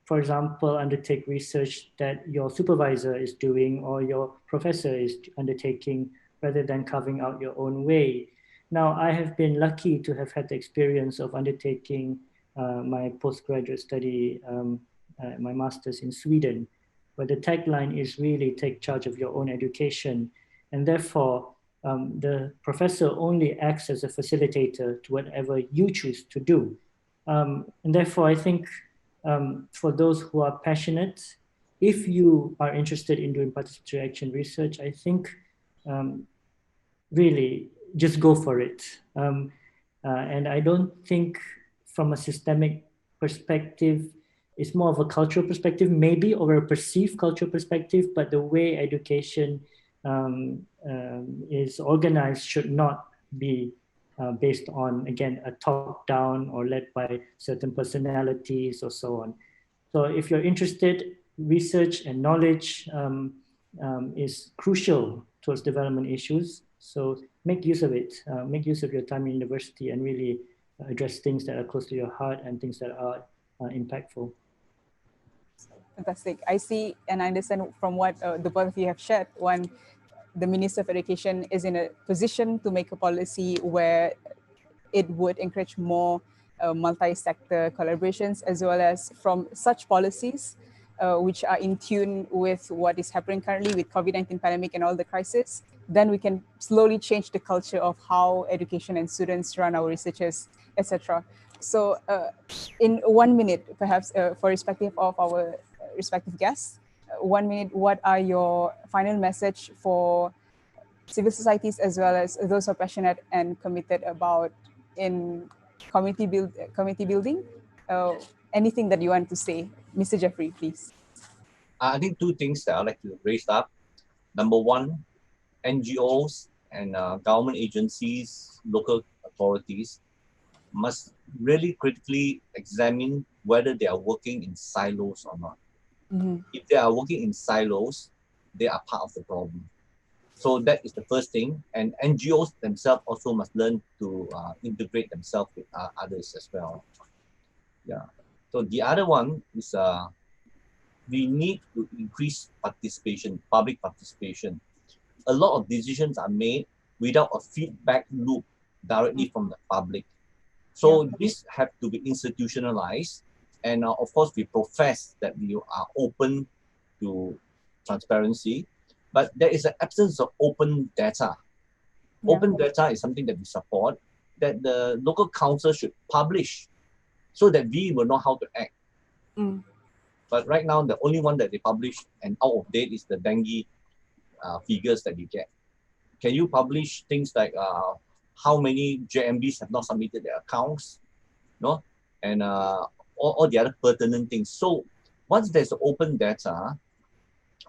for example, undertake research that your supervisor is doing or your professor is undertaking rather than carving out your own way. Now, I have been lucky to have had the experience of undertaking my postgraduate study, my master's in Sweden, where the tagline is really take charge of your own education. And therefore, the professor only acts as a facilitator to whatever you choose to do. And therefore, I think for those who are passionate, if you are interested in doing participatory action research, I think really just go for it. And I don't think from a systemic perspective, it's more of a cultural perspective, maybe, or a perceived cultural perspective, but the way education is organized should not be based on, again, a top-down or led by certain personalities or so on. So if you're interested, research and knowledge is crucial towards development issues. So make use of it, make use of your time in university and really address things that are close to your heart and things that are impactful. Fantastic. I see and I understand from what the both of you have shared. One, the Minister of Education is in a position to make a policy where it would encourage more multi-sector collaborations, as well as from such policies which are in tune with what is happening currently with COVID-19 pandemic and all the crisis, then we can slowly change the culture of how education and students run our researchers, etc. So in 1 minute, perhaps for respective of our respective guests, 1 minute, what are your final message for civil societies as well as those who are passionate and committed about in community building? Anything that you want to say, Mr. Jeffrey, please. I think two things that I'd like to raise up. Number one, NGOs and government agencies, local authorities must really critically examine whether they are working in silos or not. Mhm. If they are working in silos, they are part of the problem. So that is the first thing. And NGOs themselves also must learn to integrate themselves with others as well. Yeah. So the other one is we need to increase participation, public participation. A lot of decisions are made without a feedback loop directly from the public. So this have to be institutionalized. And of course, we profess that we are open to transparency, but there is an absence of open data. Yeah. Open data is something that we support, that the local council should publish so that we will know how to act. Mm. But right now, the only one that they publish and out of date is the dengue figures that we get. Can you publish things like how many JMBs have not submitted their accounts, no? And all the other pertinent things. So once there's open data,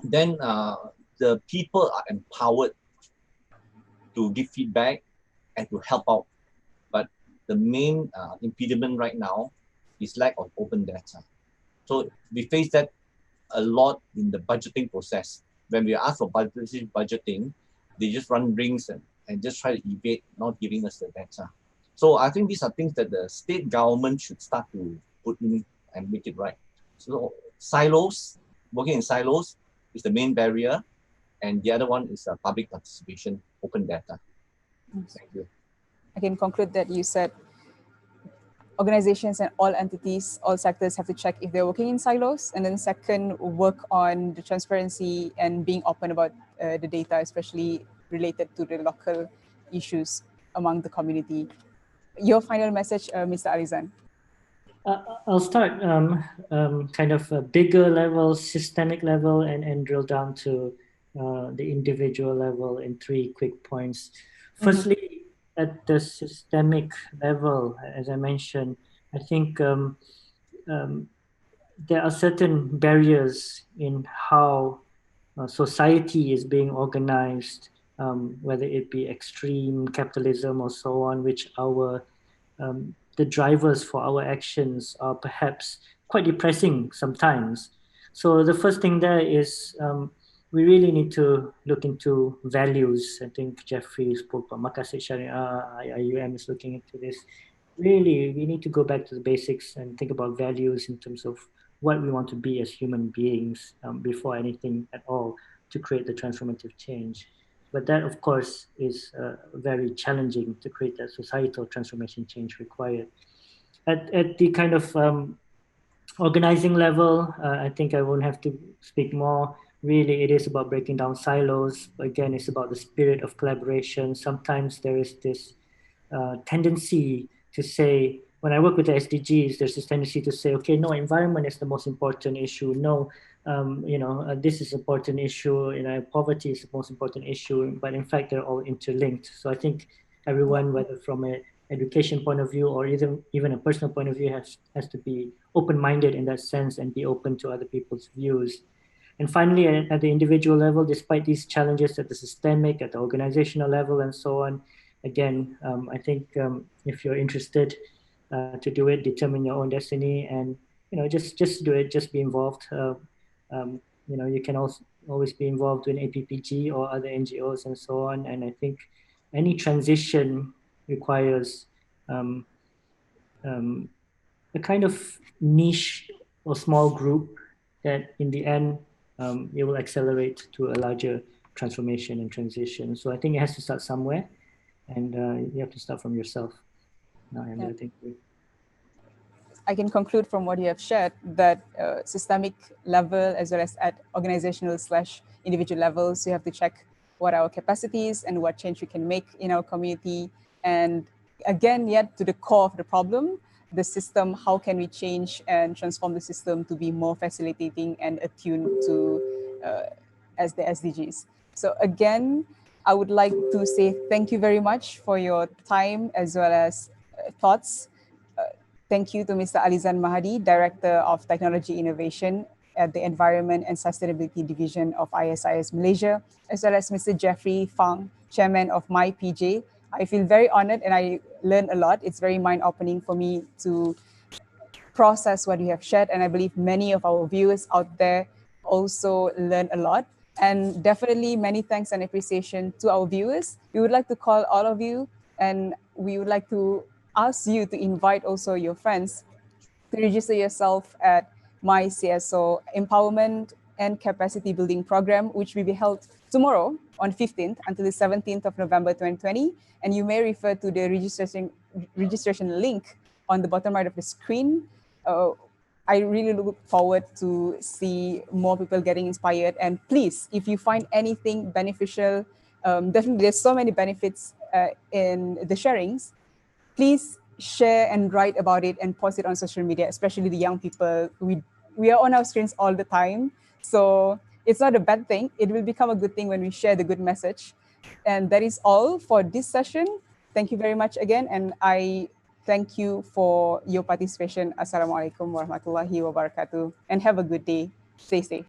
then the people are empowered to give feedback and to help out. But the main impediment right now is lack of open data. So we face that a lot in the budgeting process. When we ask for budgeting, they just run rings and just try to evade not giving us the data. So I think these are things that the state government should start to put in and make it right. So silos, working in silos is the main barrier. And the other one is public participation, open data. Thank you. I can conclude that you said organizations and all entities, all sectors have to check if they're working in silos. And then second, work on the transparency and being open about the data, especially related to the local issues among the community. Your final message, Mr. Alizan. I'll start kind of a bigger level, systemic level, and drill down to the individual level in 3 quick points. Firstly, at the systemic level, as I mentioned, I think there are certain barriers in how society is being organized, whether it be extreme capitalism or so on, which the drivers for our actions are perhaps quite depressing sometimes. So the first thing there is we really need to look into values. I think Jeffrey spoke about Makasid Syariah, IUM is looking into this. Really, we need to go back to the basics and think about values in terms of what we want to be as human beings before anything at all to create the transformative change. But that, of course, is very challenging to create that societal transformation change required. At the kind of organizing level, I think I won't have to speak more. Really, it is about breaking down silos. Again, it's about the spirit of collaboration. Sometimes there is this tendency to say, when I work with the SDGs, there's this tendency to say, okay, no, environment is the most important issue. No, this is an important issue. Poverty is the most important issue. But in fact, they're all interlinked. So I think everyone, whether from an education point of view or even a personal point of view, has to be open-minded in that sense and be open to other people's views. And finally, at the individual level, despite these challenges at the systemic, at the organizational level, and so on, again, I think if you're interested to do it, determine your own destiny, and just do it, just be involved. You can also always be involved in APPG or other NGOs and so on. And I think any transition requires a kind of niche or small group that in the end, it will accelerate to a larger transformation and transition. So I think it has to start somewhere, and you have to start from yourself. And I think I can conclude from what you have shared that systemic level as well as at organizational/individual levels, you have to check what our capacities and what change we can make in our community. And again, yet to the core of the problem, the system, how can we change and transform the system to be more facilitating and attuned to as the SDGs. So again, I would like to say thank you very much for your time as well as thoughts. Thank you to Mr. Alizan Mahadi, Director of Technology Innovation at the Environment and Sustainability Division of ISIS Malaysia, as well as Mr. Jeffrey Fang, Chairman of MyPJ. I feel very honored and I learned a lot. It's very mind-opening for me to process what you have shared, and I believe many of our viewers out there also learn a lot. And definitely many thanks and appreciation to our viewers. We would like to call all of you, and we would like to ask you to invite also your friends to register yourself at my CSO Empowerment and Capacity Building Program, which will be held tomorrow on 15th until the 17th of November 2020. And you may refer to the registration link on the bottom right of the screen. I really look forward to see more people getting inspired. And please, if you find anything beneficial, definitely there's so many benefits in the sharings. Please share and write about it and post it on social media, especially the young people. We are on our screens all the time. So it's not a bad thing. It will become a good thing when we share the good message. And that is all for this session. Thank you very much again. And I thank you for your participation. Assalamualaikum warahmatullahi wabarakatuh. And have a good day. Stay safe.